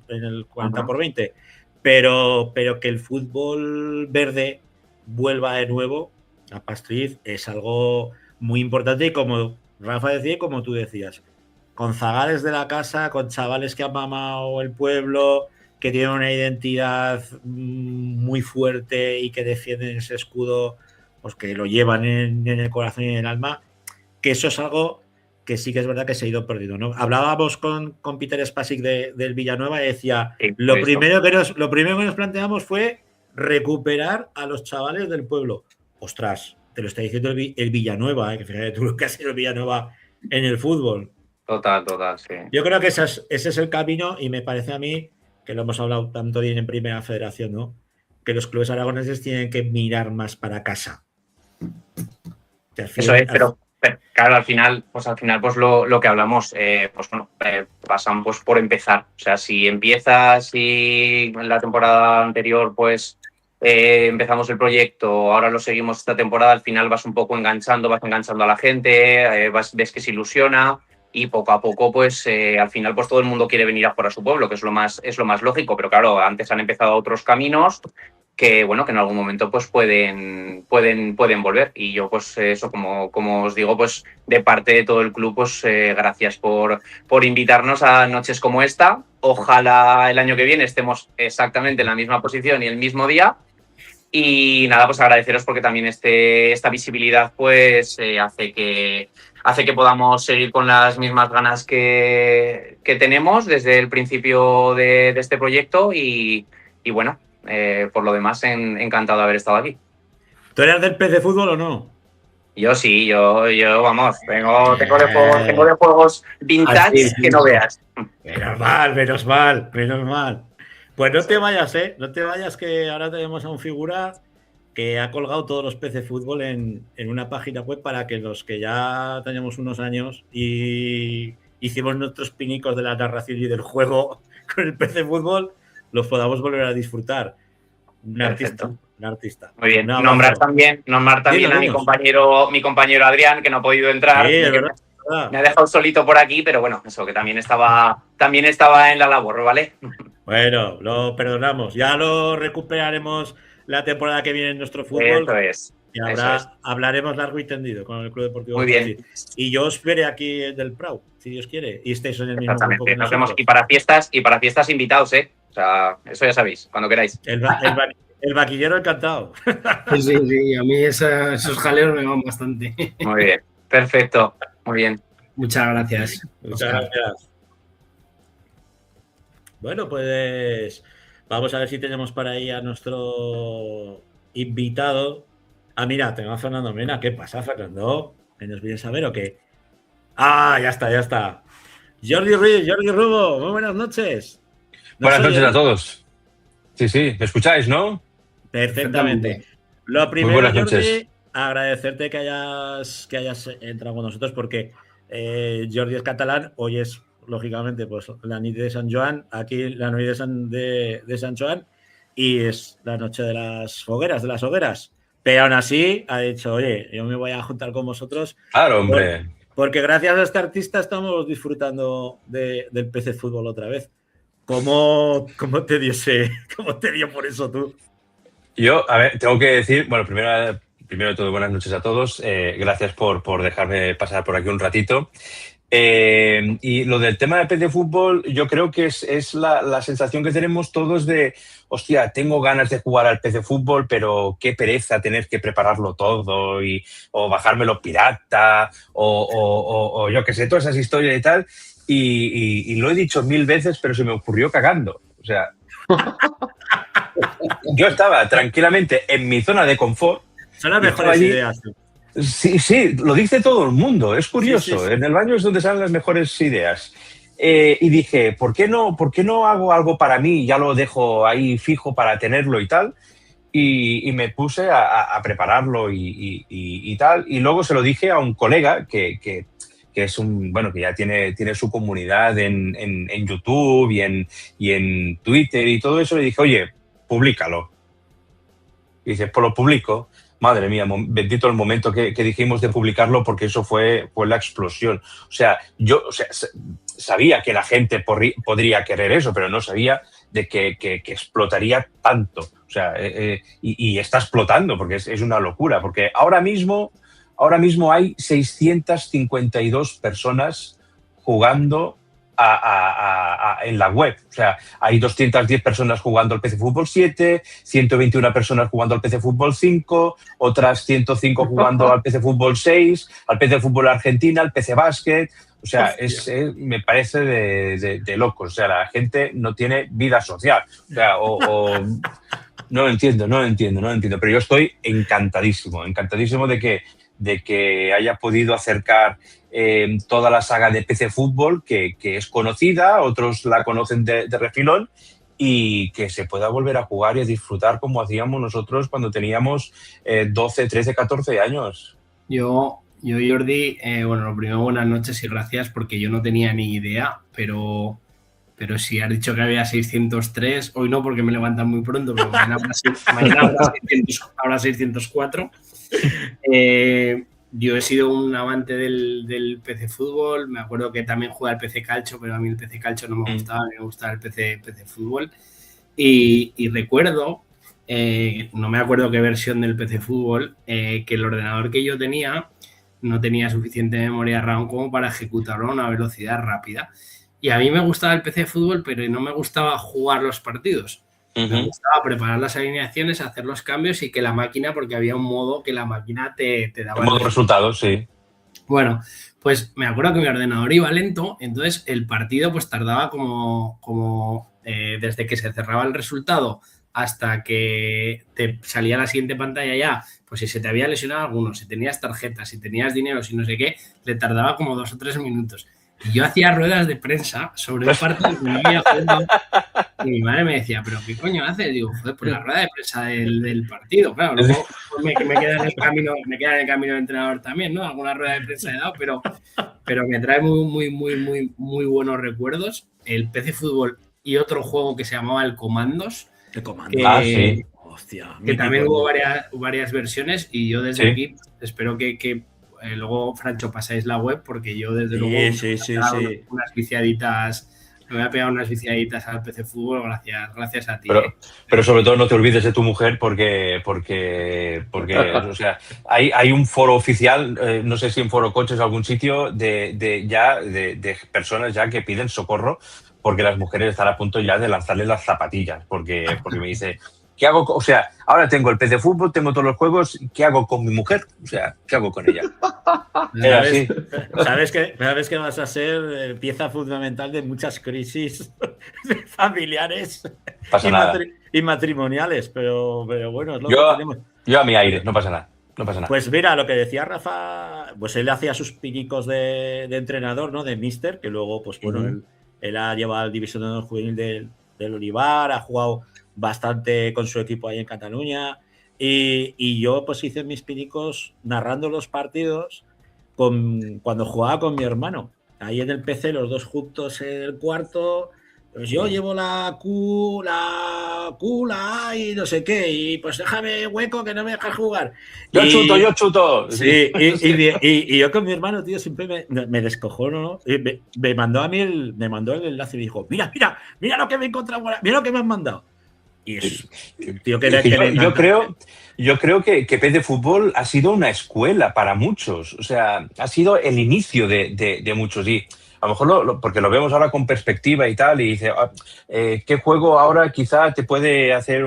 40x20. Pero que el fútbol verde vuelva de nuevo a Pastriz es algo muy importante y como Rafa decía y como tú decías, con zagales de la casa, con chavales que han mamado el pueblo, que tienen una identidad muy fuerte y que defienden ese escudo, pues que lo llevan en el corazón y en el alma, que eso es algo que sí que es verdad que se ha ido perdiendo, ¿no? Hablábamos con Peter Spasic del Villanueva y decía, lo primero que nos planteamos fue recuperar a los chavales del pueblo. Ostras, te lo está diciendo el Villanueva, que fíjate tú lo que ha sido el Villanueva en el fútbol. Total, sí. Yo creo que ese es el camino y me parece a mí, que lo hemos hablado tanto bien en Primera Federación, ¿no? Que los clubes aragoneses tienen que mirar más para casa. Eso es, pero claro, al final pues lo que hablamos, pasan pues por empezar. O sea, si empiezas y en la temporada anterior pues empezamos el proyecto, ahora lo seguimos esta temporada, al final vas un poco enganchando a la gente, ves que se ilusiona y poco a poco pues al final pues todo el mundo quiere venir a jugar a su pueblo, que es lo más lógico, pero claro, antes han empezado otros caminos que en algún momento pues pueden volver y yo pues eso como os digo pues de parte de todo el club pues gracias por invitarnos a noches como esta. Ojalá el año que viene estemos exactamente en la misma posición y el mismo día y nada, pues agradeceros porque también esta visibilidad pues hace que podamos seguir con las mismas ganas que tenemos desde el principio de este proyecto y bueno, por lo demás, encantado de haber estado aquí. ¿Tú eras del PC Fútbol o no? Yo sí, yo vamos, tengo de juegos vintage que no veas. Menos mal. Pues no te vayas, no te vayas, que ahora tenemos a un figura que ha colgado todos los PC Fútbol en una página web para que los que ya tenemos unos años y hicimos nuestros pinicos de la narración y del juego con el PC Fútbol, los podamos volver a disfrutar. Un artista. Muy bien. Nombrar también a mi compañero Adrián, que no ha podido entrar. Sí, me ha dejado solito por aquí, pero bueno, eso, que también estaba en la labor, ¿vale? Bueno, lo perdonamos. Ya lo recuperaremos la temporada que viene en nuestro fútbol. Eso es. Y hablaremos largo y tendido con el Club Deportivo. Muy bien. Y yo os veré aquí del Prau, si Dios quiere. Y estéis en el mismo grupo que nos vemos. Y para fiestas invitados, ¿eh? O sea, eso ya sabéis, cuando queráis. El vaquillero encantado. Sí, a mí esos jaleos me van bastante. Muy bien, perfecto, muy bien. Muchas gracias. Muchas gracias. Bueno, pues vamos a ver si tenemos por ahí a nuestro invitado. Ah, mira, tengo a Fernando Mena. ¿Qué pasa, Fernando? ¿Nos vienes a ver o qué? Ah, ya está. Jordi Ruiz, Jordi Rubo, muy buenas noches. Buenas noches a todos. Sí, ¿me escucháis, no? Perfectamente. Lo primero, buenas Jordi, noches. agradecerte que hayas entrado con nosotros, porque Jordi es catalán, hoy es, lógicamente, pues la nit de Sant Joan, aquí la noche de Sant Joan, y es la noche de las hogueras. Pero aún así ha dicho, oye, yo me voy a juntar con vosotros. Claro, hombre. Porque gracias a este artista estamos disfrutando del PC Fútbol otra vez. ¿Cómo te dio por eso tú? Yo, a ver, tengo que decir, bueno, primero de todo, buenas noches a todos. Gracias por dejarme pasar por aquí un ratito. Y lo del tema de PC Fútbol, yo creo que es la sensación que tenemos todos de, hostia, tengo ganas de jugar al PC Fútbol, pero qué pereza tener que prepararlo todo o bajármelo pirata o yo qué sé, todas esas historias y tal. Y lo he dicho 1000 veces, pero se me ocurrió cagando. O sea, yo estaba tranquilamente en mi zona de confort. Son las mejores ideas. Sí, lo dice todo el mundo, es curioso. Sí. En el baño es donde salen las mejores ideas. Y dije, ¿por qué no hago algo para mí? Ya lo dejo ahí fijo para tenerlo y tal. Y me puse a prepararlo y tal. Y luego se lo dije a un colega que es que ya tiene su comunidad en YouTube y en Twitter y todo eso. Le dije, oye, públicalo. Y dice, pues lo publico. Madre mía, bendito el momento que dijimos de publicarlo, porque eso fue la explosión. O sea, yo sabía que la gente podría querer eso, pero no sabía de que explotaría tanto. O sea, y está explotando, porque es una locura. Porque ahora mismo hay 652 personas jugando en la web. O sea, hay 210 personas jugando al PC Fútbol 7, 121 personas jugando al PC Fútbol 5, otras 105 jugando al PC Fútbol 6, al PC Fútbol Argentina, al PC Básquet. O sea, me parece de locos. O sea, la gente no tiene vida social. O sea, no lo entiendo. Pero yo estoy encantadísimo de que haya podido acercar toda la saga de PC Fútbol, que es conocida, otros la conocen de refilón, y que se pueda volver a jugar y a disfrutar como hacíamos nosotros cuando teníamos 12, 13, 14 años. Yo Jordi, lo primero, buenas noches y gracias, porque yo no tenía ni idea, pero si has dicho que había 603, hoy no, porque me levantan muy pronto, pero mañana habrá 604. Yo he sido un amante del PC Fútbol. Me acuerdo que también jugaba al PC Calcio, pero a mí el PC Calcio no me gustaba, a mí me gustaba el PC Fútbol. Y recuerdo, no me acuerdo qué versión del PC Fútbol, que el ordenador que yo tenía no tenía suficiente memoria RAM como para ejecutarlo a una velocidad rápida. Y a mí me gustaba el PC Fútbol, pero no me gustaba jugar los partidos. Me gustaba preparar las alineaciones, hacer los cambios y que la máquina, porque había un modo que la máquina te daba... Modo resultados, sí. Bueno, pues me acuerdo que mi ordenador iba lento, entonces el partido pues tardaba como desde que se cerraba el resultado hasta que te salía la siguiente pantalla ya, pues si se te había lesionado alguno, si tenías tarjetas, si tenías dinero, si no sé qué, le tardaba como 2 o 3 minutos. Y yo hacía ruedas de prensa sobre un partido que me iba jugando y mi madre me decía, ¿pero qué coño haces? Digo, joder, pues la rueda de prensa del partido. Claro, luego me queda en el camino, de entrenador también, ¿no? Alguna rueda de prensa he dado, pero me trae muy buenos recuerdos. El PC Fútbol y otro juego que se llamaba el Comandos. El Comandos. Sí. Hostia, que también hubo varias versiones y yo desde aquí espero que luego, Francho, pasáis la web porque yo desde luego unas viciaditas, me voy a pegar unas viciaditas al PC Fútbol gracias a ti. Pero sobre todo no te olvides de tu mujer porque o sea, hay un foro oficial, no sé si en Foro Coches o algún sitio, de personas ya que piden socorro porque las mujeres están a punto ya de lanzarles las zapatillas porque me dice... ¿Qué hago? O sea, ahora tengo el PC Fútbol, tengo todos los juegos, ¿qué hago con mi mujer? O sea, ¿qué hago con ella? ¿Sabes que vas a ser pieza fundamental de muchas crisis familiares y matrimoniales? Pero bueno, es lo que tenemos. Yo a mi aire, no pasa nada. No pasa nada. Pues mira, lo que decía Rafa, pues él hacía sus pinicos de entrenador, ¿no? De míster, que luego, pues bueno, él ha llevado al división de honor juvenil del Olivar, ha jugado bastante con su equipo ahí en Cataluña y yo pues hice mis pinicos narrando los partidos cuando jugaba con mi hermano ahí en el PC, los dos juntos en el cuarto, pues yo llevo la Q, la A y no sé qué, y pues déjame hueco que no me dejas jugar. Yo chuto. Sí, y yo con mi hermano, tío, siempre me descojono, ¿no? Me mandó el enlace y me dijo, mira lo que me he encontrado, mira lo que me han mandado. Y es un tío yo creo que PC Fútbol ha sido una escuela para muchos. O sea, ha sido el inicio de muchos. Y a lo mejor porque lo vemos ahora con perspectiva y tal, y dice, ¿qué juego ahora quizá te puede hacer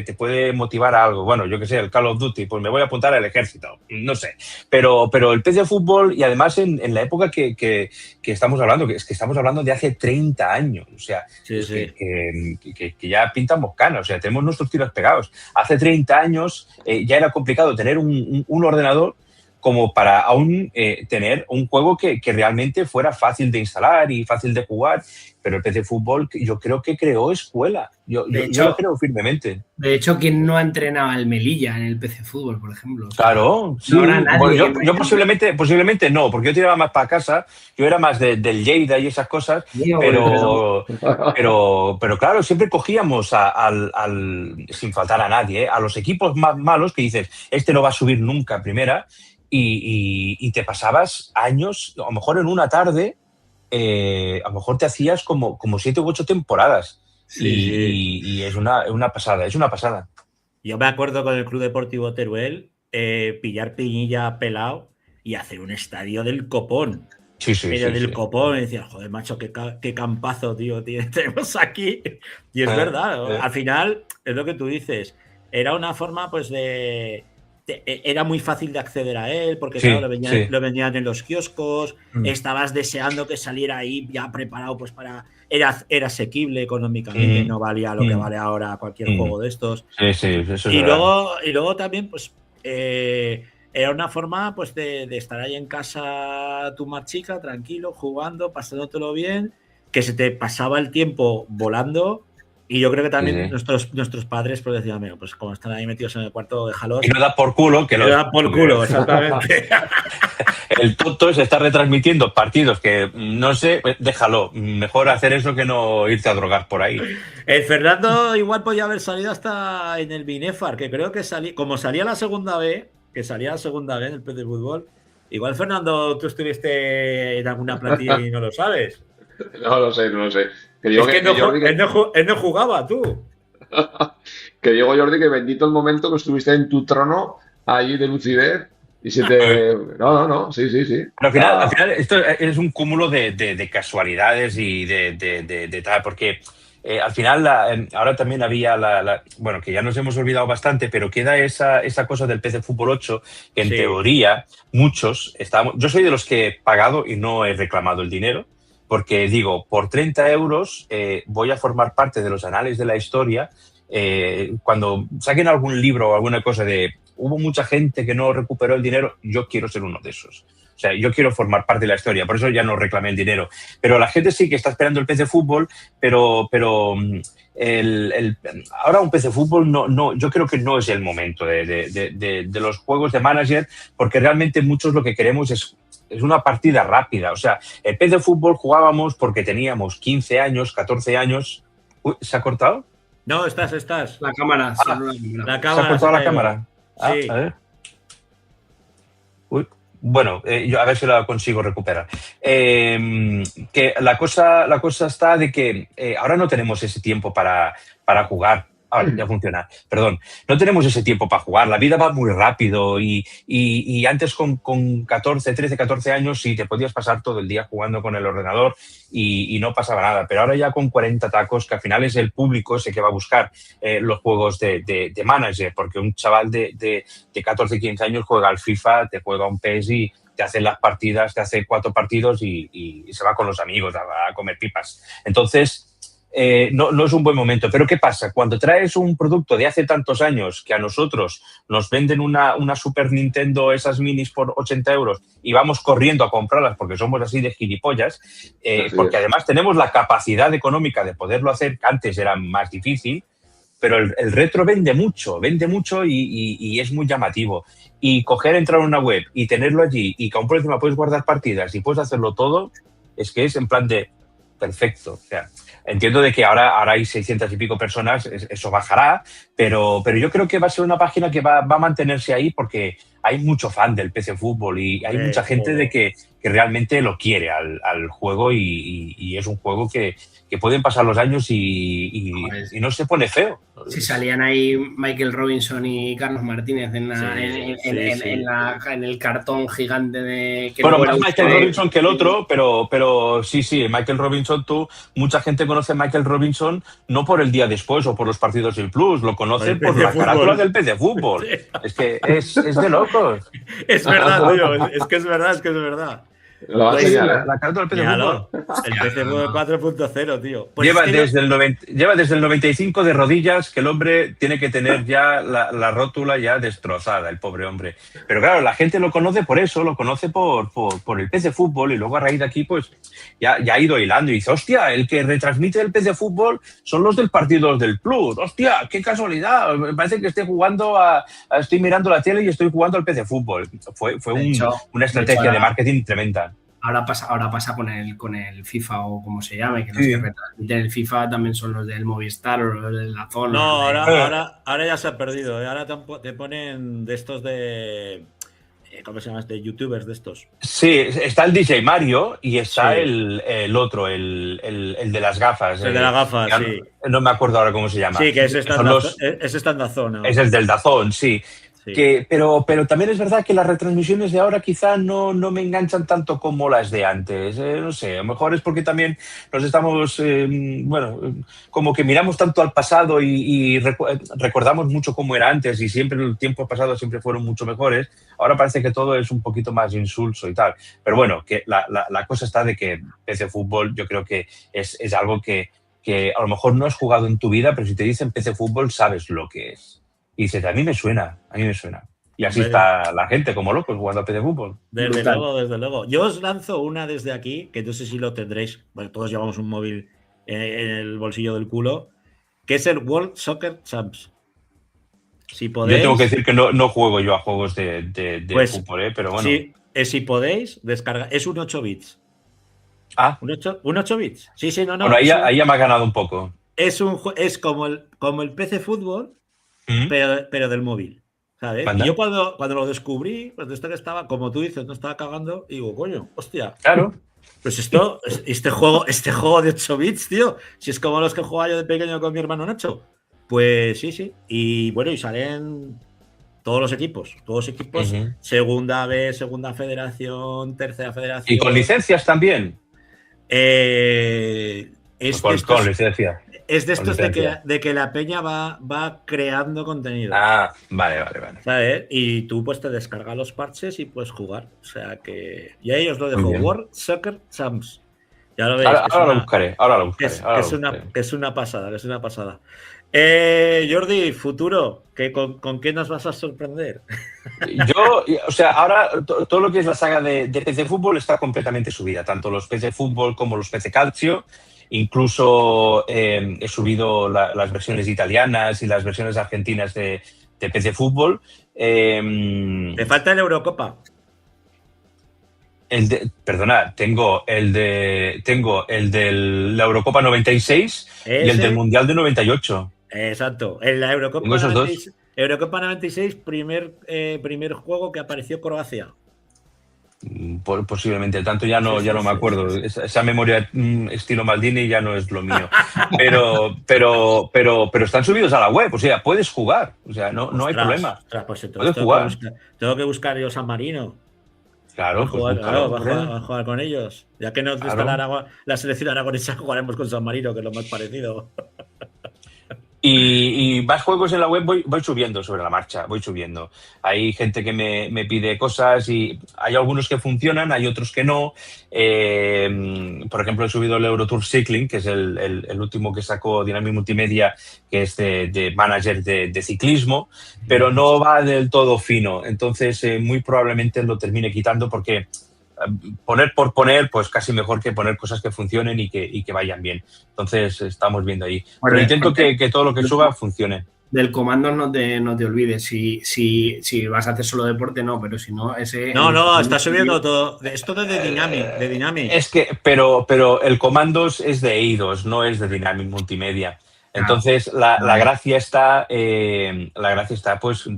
te puede motivar a algo? Bueno, yo qué sé, el Call of Duty, pues me voy a apuntar al ejército, no sé. Pero el PC Fútbol, y además en la época que estamos hablando, que estamos hablando de hace 30 años, o sea, que ya pintamos canas, o sea, tenemos nuestros tiros pegados. Hace 30 años ya era complicado tener un ordenador como para aún tener un juego que realmente fuera fácil de instalar y fácil de jugar. Pero el PC Fútbol yo creo que creó escuela. Yo lo creo firmemente. De hecho, ¿quién no ha entrenado al Melilla en el PC Fútbol, por ejemplo? Claro, sí. Bueno, yo posiblemente no, porque yo tiraba más para casa. Yo era más del Lleida y esas cosas. Pero claro, siempre cogíamos sin faltar a nadie, a los equipos más malos que dices, este no va a subir nunca a primera. Y te pasabas años, a lo mejor en una tarde, a lo mejor te hacías como 7 u 8 temporadas. Sí. Y es una pasada. Yo me acuerdo con el Club Deportivo Teruel, pillar piñilla pelado y hacer un estadio del copón. Del copón, y decía, joder, macho, qué campazo, tío, tenemos aquí. Y es verdad, al final, es lo que tú dices, era una forma pues era muy fácil de acceder a él porque claro, lo vendían en los kioscos, estabas deseando que saliera ahí ya preparado pues para... Era asequible económicamente, no valía lo que vale ahora cualquier juego de estos. Y luego también pues era una forma pues de estar ahí en casa tu marchica, tranquilo, jugando, pasándotelo bien, que se te pasaba el tiempo volando. Y yo creo que también nuestros padres pues decían, mira, pues como están ahí metidos en el cuarto, déjalos. Y no da por culo. No da por culo, exactamente. El tonto se está retransmitiendo partidos que, no sé, pues déjalo. Mejor hacer eso que no irte a drogar por ahí. El Fernando igual podía haber salido hasta en el Binefar, que creo que como salía la segunda B, en el PC Fútbol, igual, Fernando, tú estuviste en alguna plantilla y no lo sabes. No lo sé. Él no jugaba, tú. Que digo, Jordi, que bendito el momento que estuviste en tu trono ahí de lucidez y se te... No, sí. Pero al final esto es un cúmulo de casualidades y de tal, porque al final ahora también había bueno, que ya nos hemos olvidado bastante, pero queda esa cosa del PC Fútbol 8, que en teoría muchos estábamos... Yo soy de los que he pagado y no he reclamado el dinero, porque digo, por 30 euros voy a formar parte de los anales de la historia cuando saquen algún libro o alguna cosa de hubo mucha gente que no recuperó el dinero, yo quiero ser uno de esos. O sea, yo quiero formar parte de la historia, por eso ya no reclamé el dinero. Pero la gente sí que está esperando el PC Fútbol, pero ahora un PC Fútbol yo creo que no es el momento de los juegos de manager, porque realmente muchos lo que queremos es una partida rápida. O sea, el PC Fútbol jugábamos porque teníamos 15 años, 14 años. Uy, ¿se ha cortado? No, estás. La cámara. La cámara. ¿Se ha cortado la cámara? Sí. A ver. Uy. Bueno, yo a ver si la consigo recuperar. Que la cosa está de que ahora no tenemos ese tiempo para jugar. Ahora ya funciona, perdón. No tenemos ese tiempo para jugar. La vida va muy rápido y antes con 13, 14 años sí te podías pasar todo el día jugando con el ordenador y no pasaba nada. Pero ahora ya con 40 tacos, que al final es el público ese que va a buscar los juegos de manager, porque un chaval de 14, 15 años juega al FIFA, te juega un PES y te hace las partidas, te hace 4 partidos y se va con los amigos a comer pipas. Entonces, no es un buen momento. Pero ¿qué pasa? Cuando traes un producto de hace tantos años que a nosotros nos venden una Super Nintendo, esas minis por 80 euros y vamos corriendo a comprarlas porque somos así de gilipollas, porque además tenemos la capacidad económica de poderlo hacer, que antes era más difícil, pero el retro vende mucho y es muy llamativo. Y entrar a una web y tenerlo allí y que aún por encima puedes guardar partidas y puedes hacerlo todo, es que es en plan de perfecto. O sea, entiendo de que ahora hay 600 y pico personas, eso bajará, pero yo creo que va a ser una página que va a mantenerse ahí porque hay mucho fan del PC Fútbol y hay mucha gente de que realmente lo quiere al juego y es un juego que pueden pasar los años y no se pone feo. Si salían ahí Michael Robinson y Carlos Martínez en el cartón gigante de... Bueno, más Michael Robinson que el otro, pero sí, Michael Robinson, mucha gente conoce a Michael Robinson no por el día después o por los partidos del Plus, lo conoce por la carátula del PC Fútbol. Es que es de locos. Es verdad, tío, es que es verdad. Lo vas a enseñar, la carátula del PC Fútbol. El PC Fútbol 4.0, tío. Pues lleva desde el 95 de rodillas que el hombre tiene que tener ya la rótula ya destrozada, el pobre hombre. Pero claro, la gente lo conoce por eso, lo conoce por el PC Fútbol y luego a raíz de aquí pues ya ha ido hilando y dice, hostia, el que retransmite el PC Fútbol son los del partido del Plus. Hostia, qué casualidad. Me parece que estoy jugando estoy mirando la tele y estoy jugando al PC Fútbol. Fue una estrategia de marketing tremenda. Ahora pasa con el FIFA o como se llame, que los que retransmiten el FIFA también son los del Movistar o los de la zona. No, ahora ya se ha perdido. Ahora te ponen de estos de... ¿Cómo se llama este? Youtubers de estos. Sí, está el DJ Mario y está el otro, el de las gafas. El de las gafas, sí. No me acuerdo ahora cómo se llama. Sí, que ese está en Dazón. Es el del Dazón, sí. Sí. Pero también es verdad que las retransmisiones de ahora quizá no me enganchan tanto como las de antes. No sé, a lo mejor es porque también nos estamos, como que miramos tanto al pasado y recordamos mucho cómo era antes y siempre el tiempo pasado siempre fueron mucho mejores. Ahora parece que todo es un poquito más insulso y tal. Pero bueno, que la cosa está de que PC Fútbol yo creo que es algo que a lo mejor no has jugado en tu vida, pero si te dicen PC Fútbol sabes lo que es. Y dices, a mí me suena. Y así está la gente como locos jugando a PC Fútbol. Desde luego. Yo os lanzo una desde aquí, que no sé si lo tendréis, bueno, todos llevamos un móvil en el bolsillo del culo, que es el World Soccer Champs. Si podéis, yo tengo que decir que no juego yo a juegos de fútbol, pero bueno. Sí, si podéis, descargar. Es un 8 bits. Ah. ¿Un 8 bits? Sí, no. Bueno, ahí ya me ha ganado un poco. Es como el PC Fútbol, pero del móvil, ¿sabes? Y yo cuando lo descubrí, pues esto que estaba, como tú dices, no estaba cagando, y digo, coño, hostia. Claro. Pues este juego de 8 bits, tío, si es como los que jugaba yo de pequeño con mi hermano Nacho. Pues sí. Y bueno, y salen todos los equipos, segunda B, segunda federación, tercera federación. ¿Y con licencias también? Con licencia. Es de estos de que la peña va creando contenido. Ah, vale. ¿Sabes? Y tú pues te descargas los parches y puedes jugar. O sea que... Y ahí os lo dejo. World Soccer Champs. Ya lo veis. Ahora lo buscaré. Que es una pasada. Que es una pasada. Jordi, futuro, ¿con qué nos vas a sorprender? Yo, o sea, ahora todo lo que es la saga de PC Fútbol está completamente subida, tanto los PC Fútbol como los PC Calcio. Incluso he subido las versiones italianas y las versiones argentinas de PC Fútbol. Te falta el Eurocopa. Perdona, tengo el de la Eurocopa 96 y el del Mundial de 98. Exacto. En la Eurocopa Tengo esos 96, Eurocopa 96, primer juego que apareció Croacia. Posiblemente, tanto ya no me acuerdo. Esa memoria estilo Maldini ya no es lo mío. Pero están subidos a la web, o sea, puedes jugar. O sea, no hay problema. Pues puedes jugar. Tengo que buscar yo San Marino. Claro, va a jugar con ellos. Ya que nos gusta la selección aragonesa, jugaremos con San Marino, que es lo más parecido. Y más juegos en la web voy subiendo sobre la marcha, voy subiendo. Hay gente que me pide cosas y hay algunos que funcionan, hay otros que no. Por ejemplo, he subido el Eurotour Cycling, que es el último que sacó Dynamic Multimedia, que es de manager de ciclismo, pero no va del todo fino. Entonces, muy probablemente lo termine quitando porque poner por poner, pues casi mejor que poner cosas que funcionen y que vayan bien. Entonces, estamos viendo ahí. Pero intento que todo lo que suba funcione. Del comando no te olvides. Si vas a hacer solo deporte, no, pero si no, ese... No, está subiendo todo. Esto es de Dynamic. Es que, pero el comandos es de Eidos, no es de Dynamic Multimedia. Entonces, la gracia está, pues,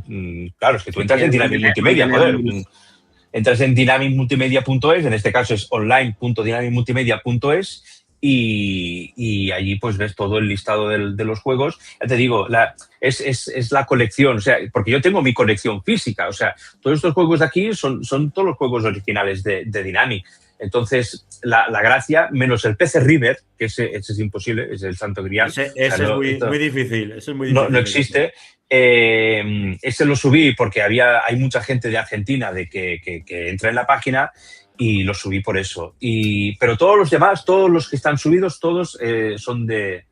claro, es que tú entras en Dynamic Multimedia, joder. Entras en dynamicmultimedia.es, en este caso es online.dynamicmultimedia.es y allí pues ves todo el listado de los juegos. Ya te digo, es la colección, o sea, porque yo tengo mi colección física, o sea, todos estos juegos de aquí son todos los juegos originales de Dynamic. Entonces, la gracia, menos el PC River, que ese es imposible, es el santo grial. Ese es muy difícil. No existe. Ese lo subí porque hay mucha gente de Argentina que entra en la página y lo subí por eso. Pero todos los demás, todos los que están subidos, todos son de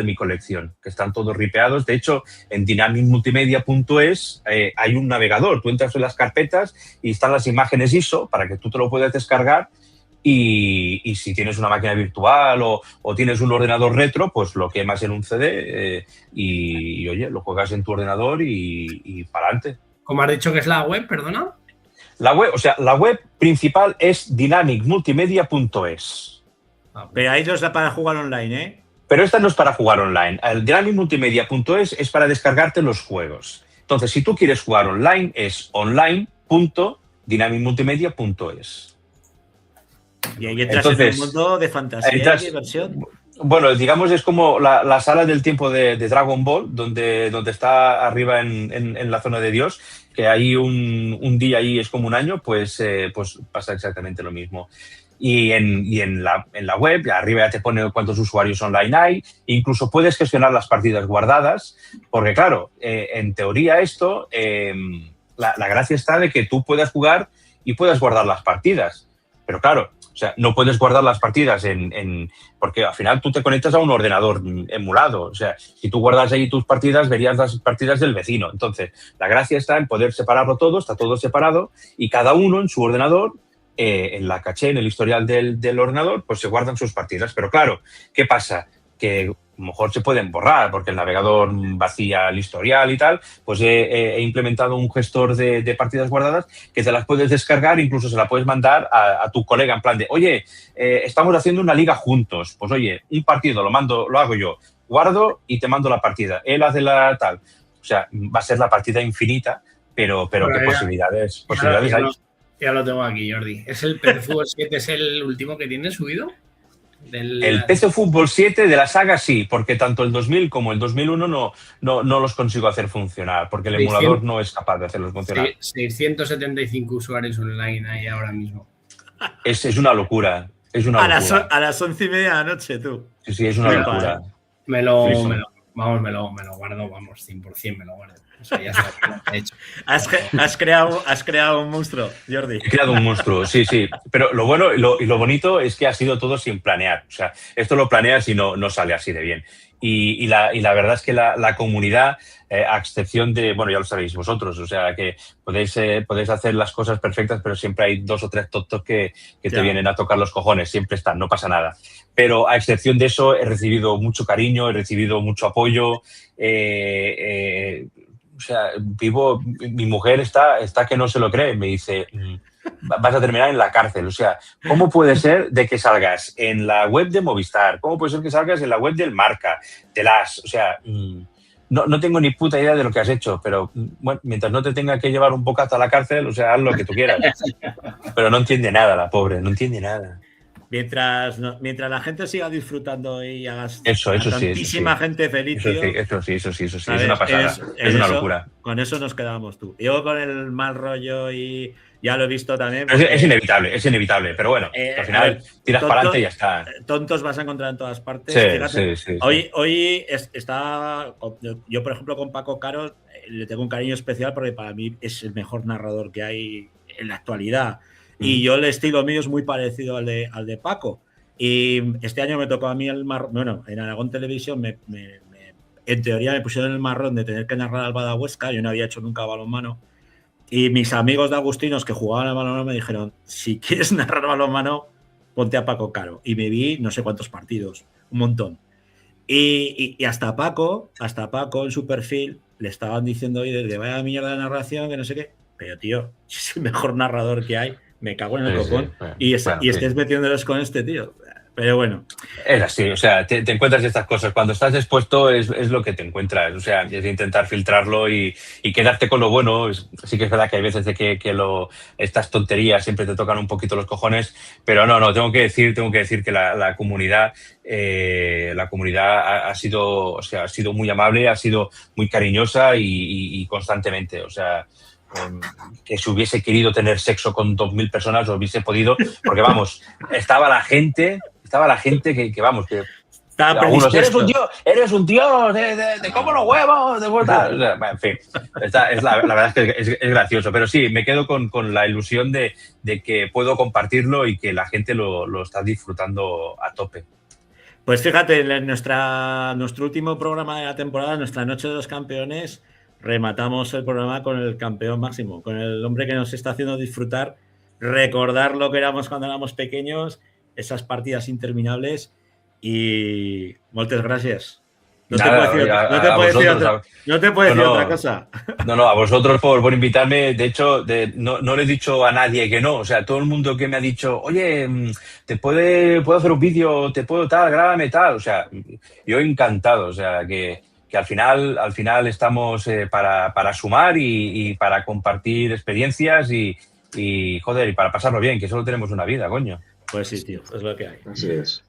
mi colección, que están todos ripeados. De hecho, en dynamicmultimedia.es hay un navegador. Tú entras en las carpetas y están las imágenes ISO para que tú te lo puedas descargar. Y si tienes una máquina virtual o tienes un ordenador retro, pues lo quemas en un CD y oye, lo juegas en tu ordenador y para adelante. ¿Cómo has dicho que es la web, perdona? La web principal es dynamicmultimedia.es. Pero ahí no es para jugar online, ¿eh? Pero esta no es para jugar online. El dynamicmultimedia.es es para descargarte los juegos. Entonces, si tú quieres jugar online, es online.dynamicmultimedia.es. Y ahí entras en un mundo de fantasía y diversión. Bueno, digamos, es como la sala del tiempo de Dragon Ball, donde está arriba en la zona de Dios, que hay un día ahí es como un año, pues pasa exactamente lo mismo. Y en la web, arriba ya te pone cuántos usuarios online hay, incluso puedes gestionar las partidas guardadas, porque claro, en teoría esto, la gracia está de que tú puedas jugar y puedas guardar las partidas. Pero claro, o sea, no puedes guardar las partidas porque al final tú te conectas a un ordenador emulado. O sea, si tú guardas ahí tus partidas, verías las partidas del vecino. Entonces, la gracia está en poder separarlo todo, está todo separado y cada uno en su ordenador, en la caché, en el historial del ordenador, pues se guardan sus partidas. Pero claro, ¿qué pasa? Que a lo mejor se pueden borrar porque el navegador vacía el historial y tal, pues he implementado un gestor de partidas guardadas que te las puedes descargar, incluso se la puedes mandar a tu colega en plan de, oye, estamos haciendo una liga juntos, pues oye, un partido lo hago yo, guardo y te mando la partida, él hace la tal. O sea, va a ser la partida infinita, pero ¿qué posibilidades hay? Ya lo tengo aquí, Jordi. ¿Es el PC Fútbol 7 es el último que tiene subido? El PC Fútbol 7 de la saga sí, porque tanto el 2000 como el 2001 no los consigo hacer funcionar, porque el emulador no es capaz de hacerlos funcionar. 675 usuarios online ahí ahora mismo. Es una locura. A las 11:30 de la noche, tú. Sí, es una locura. Me lo guardo, vamos, 100% me lo guardo. O sea, ya está hecho. Has creado un monstruo, Jordi. He creado un monstruo, sí. Pero lo bueno y lo bonito es que ha sido todo sin planear. O sea, esto lo planeas y no sale así de bien. Y la verdad es que la comunidad, a excepción de, bueno, ya lo sabéis vosotros, o sea, que podéis hacer las cosas perfectas, pero siempre hay 2 o 3 tontos que te vienen a tocar los cojones, siempre están, no pasa nada. Pero a excepción de eso, he recibido mucho cariño, he recibido mucho apoyo. O sea, mi mujer está que no se lo cree, me dice, vas a terminar en la cárcel. O sea, ¿cómo puede ser de que salgas en la web de Movistar? ¿Cómo puede ser que salgas en la web del Marca, del AS? O sea, no tengo ni puta idea de lo que has hecho, pero bueno, mientras no te tenga que llevar un bocata a la cárcel, o sea, haz lo que tú quieras. Pero no entiende nada la pobre, no entiende nada. Mientras la gente siga disfrutando y hagas tantísima gente feliz, tío, Eso sí, es una pasada, es una locura. Con eso nos quedamos tú. Yo con el mal rollo y ya lo he visto también. Es inevitable, pero bueno, al final tiras para adelante y ya está. Tontos vas a encontrar en todas partes. Sí. Hoy está, yo por ejemplo con Paco Caro le tengo un cariño especial porque para mí es el mejor narrador que hay en la actualidad. Y yo el estilo mío es muy parecido al de Paco. Y este año me tocó a mí el marrón. Bueno, en Aragón Televisión en teoría me pusieron el marrón de tener que narrar al Bada Huesca. Yo no había hecho nunca balonmano. Y mis amigos de Agustinos que jugaban al balonmano me dijeron, si quieres narrar balonmano, ponte a Paco Caro. Y me vi no sé cuántos partidos, un montón. Y hasta Paco en su perfil le estaban diciendo hoy desde vaya mierda de narración, que no sé qué. Pero tío, es el mejor narrador que hay. Me cago en el copón. Y estés metiéndolos con este tío. Pero bueno. Es así, o sea, te encuentras estas cosas. Cuando estás expuesto es lo que te encuentras. O sea, es intentar filtrarlo y quedarte con lo bueno. Sí que es verdad que hay veces de que estas tonterías siempre te tocan un poquito los cojones, pero no, tengo que decir que la comunidad ha sido muy amable, ha sido muy cariñosa y constantemente, o sea, que si hubiese querido tener sexo con 2.000 personas lo hubiese podido, porque vamos, estaba la gente que vamos, que algunos, eres un tío de cómo los huevos, de vuelta. En fin, la verdad es que es gracioso, pero sí, me quedo con la ilusión de que puedo compartirlo y que la gente lo está disfrutando a tope. Pues fíjate, en nuestro último programa de la temporada, nuestra Noche de los Campeones, rematamos el programa con el campeón máximo, con el hombre que nos está haciendo disfrutar, recordar lo que éramos cuando éramos pequeños, esas partidas interminables y muchas gracias. No te puedo decir otra cosa. No, a vosotros por invitarme. De hecho, no le he dicho a nadie que no. O sea, todo el mundo que me ha dicho, oye, puedo hacer un vídeo, te puedo tal, grábame tal. O sea, yo encantado. O sea, que al final estamos para sumar y para compartir experiencias y joder, y para pasarlo bien, que solo tenemos una vida, coño. Pues sí, tío, es lo que hay. Así es.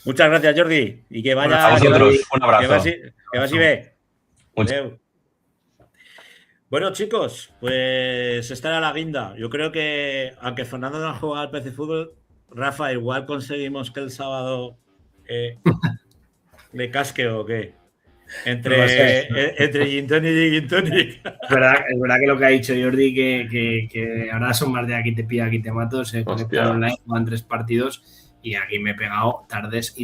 Muchas gracias, Jordi. Y que vaya. A vosotros, un abrazo. Que vas y ve. Bueno, chicos, pues esta era la guinda. Yo creo que, aunque Fernando no ha jugado al PC Fútbol, Rafa, igual conseguimos que el sábado le casque o qué. Entre Gin Tonic y Gin Tonic. Es verdad que lo que ha dicho Jordi, que ahora son más de aquí te pilla, aquí te mato, se conectan online, van 3 partidos y aquí me he pegado tardes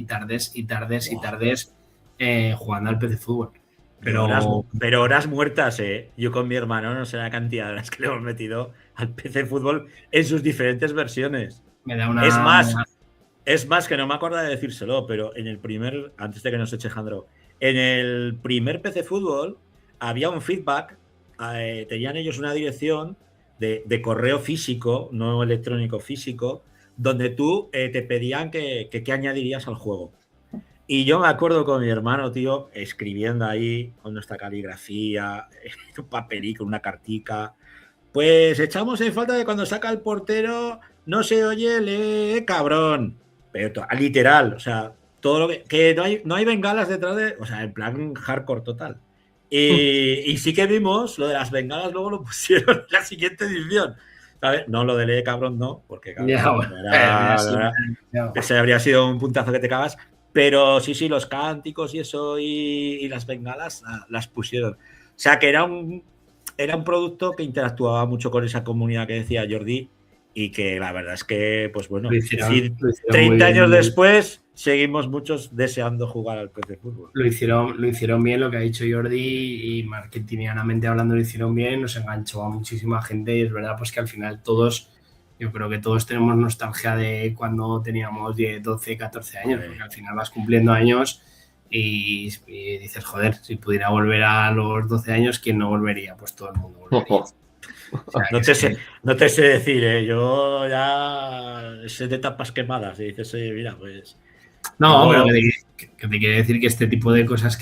jugando al PC Fútbol. Pero horas muertas, yo con mi hermano no sé la cantidad de horas que le hemos metido al PC Fútbol en sus diferentes versiones. Me da una... Es más que no me acuerdo de decírselo, pero en el primer, antes de que nos eche Jandro, en el primer PC Fútbol había un feedback, tenían ellos una dirección de correo físico, no electrónico, físico, donde tú te pedían que añadirías al juego. Y yo me acuerdo con mi hermano, tío, escribiendo ahí con nuestra caligrafía, un papelico, una cartica. Pues echamos en falta de cuando saca el portero, no se oye, lee, cabrón. Pero literal, o sea, todo lo que no hay bengalas detrás de, o sea, en plan hardcore total. Y sí que vimos lo de las bengalas, luego lo pusieron en la siguiente edición. ¿Sabes? No, lo de lee, cabrón, no, porque cabrón, ese habría sido un puntazo que te cagas. Pero sí, los cánticos y eso y las bengalas las pusieron. O sea, que era un producto que interactuaba mucho con esa comunidad que decía Jordi y que la verdad es que, pues bueno, Lo hicieron 30 años después seguimos muchos deseando jugar al PC Fútbol. Lo hicieron bien, lo que ha dicho Jordi, y marketingianamente hablando lo hicieron bien, nos enganchó a muchísima gente y es verdad pues que al final yo creo que todos tenemos nostalgia de cuando teníamos 10, 12, 14 años, porque al final vas cumpliendo años y dices, joder, si pudiera volver a los 12 años, ¿quién no volvería? Pues todo el mundo volvería. O sea, no te sé decir, yo ya sé de tapas quemadas y dices, mira, pues... No, pero que te quiere decir que este tipo de cosas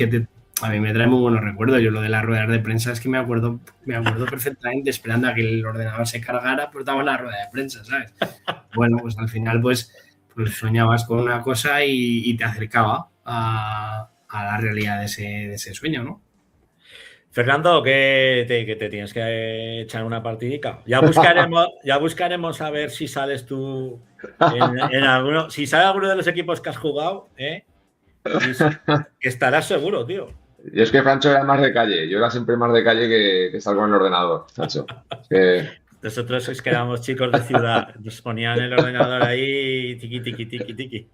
a mí me trae muy buenos recuerdos. Yo lo de las ruedas de prensa es que me acuerdo perfectamente, esperando a que el ordenador se cargara, pues daba la rueda de prensa, ¿sabes? Bueno, pues al final pues soñabas con una cosa y te acercaba a la realidad de ese sueño, ¿no? Fernando, que te tienes que echar una partidica. Ya buscaremos a ver si sales tú en alguno. Si sale alguno de los equipos que has jugado, que estarás seguro, tío. Yo es que Francho era más de calle. Yo era siempre más de calle que salgo en el ordenador, Francho. Nosotros es que éramos chicos de ciudad. Nos ponían el ordenador ahí, tiqui.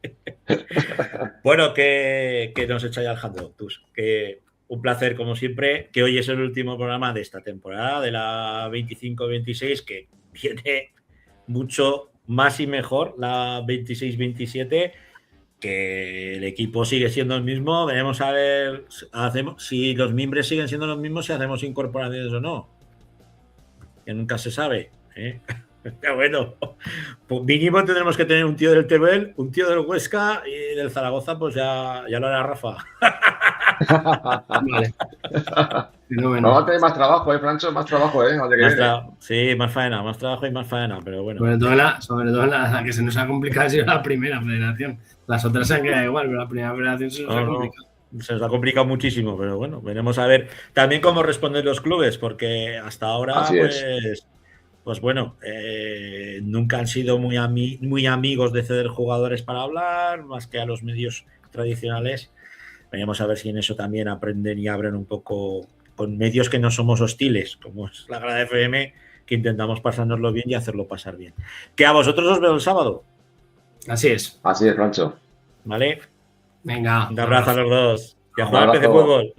Bueno, que nos echa ya el handball, Tus. Que un placer, como siempre, que hoy es el último programa de esta temporada, de la 25-26, que viene mucho más y mejor, la 26-27, que el equipo sigue siendo el mismo. Veremos a ver si los miembros siguen siendo los mismos, si hacemos incorporaciones o no. Que nunca se sabe, ¿eh? Pero bueno, pues mínimo tendremos que tener un tío del Teruel, un tío del Huesca y del Zaragoza, pues ya lo hará Rafa. Vale. Vamos a tener más trabajo, Francho, más trabajo, Sí, más faena, más trabajo y más faena, pero bueno. Sobre todo la que se nos ha complicado ha sido la primera federación. Las otras se han quedado igual, pero la primera federación se nos ha complicado. Se nos ha complicado muchísimo, pero bueno, veremos a ver también cómo responden los clubes, porque hasta ahora, pues bueno, nunca han sido muy amigos de ceder jugadores para hablar, más que a los medios tradicionales. Veremos a ver si en eso también aprenden y abren un poco con medios que no somos hostiles, como es la Grada FM, que intentamos pasárnoslo bien y hacerlo pasar bien. Que a vosotros os veo el sábado. Así es. Así es, Francho. ¿Vale? Venga. Un abrazo a los dos. Y a jugar PC Fútbol.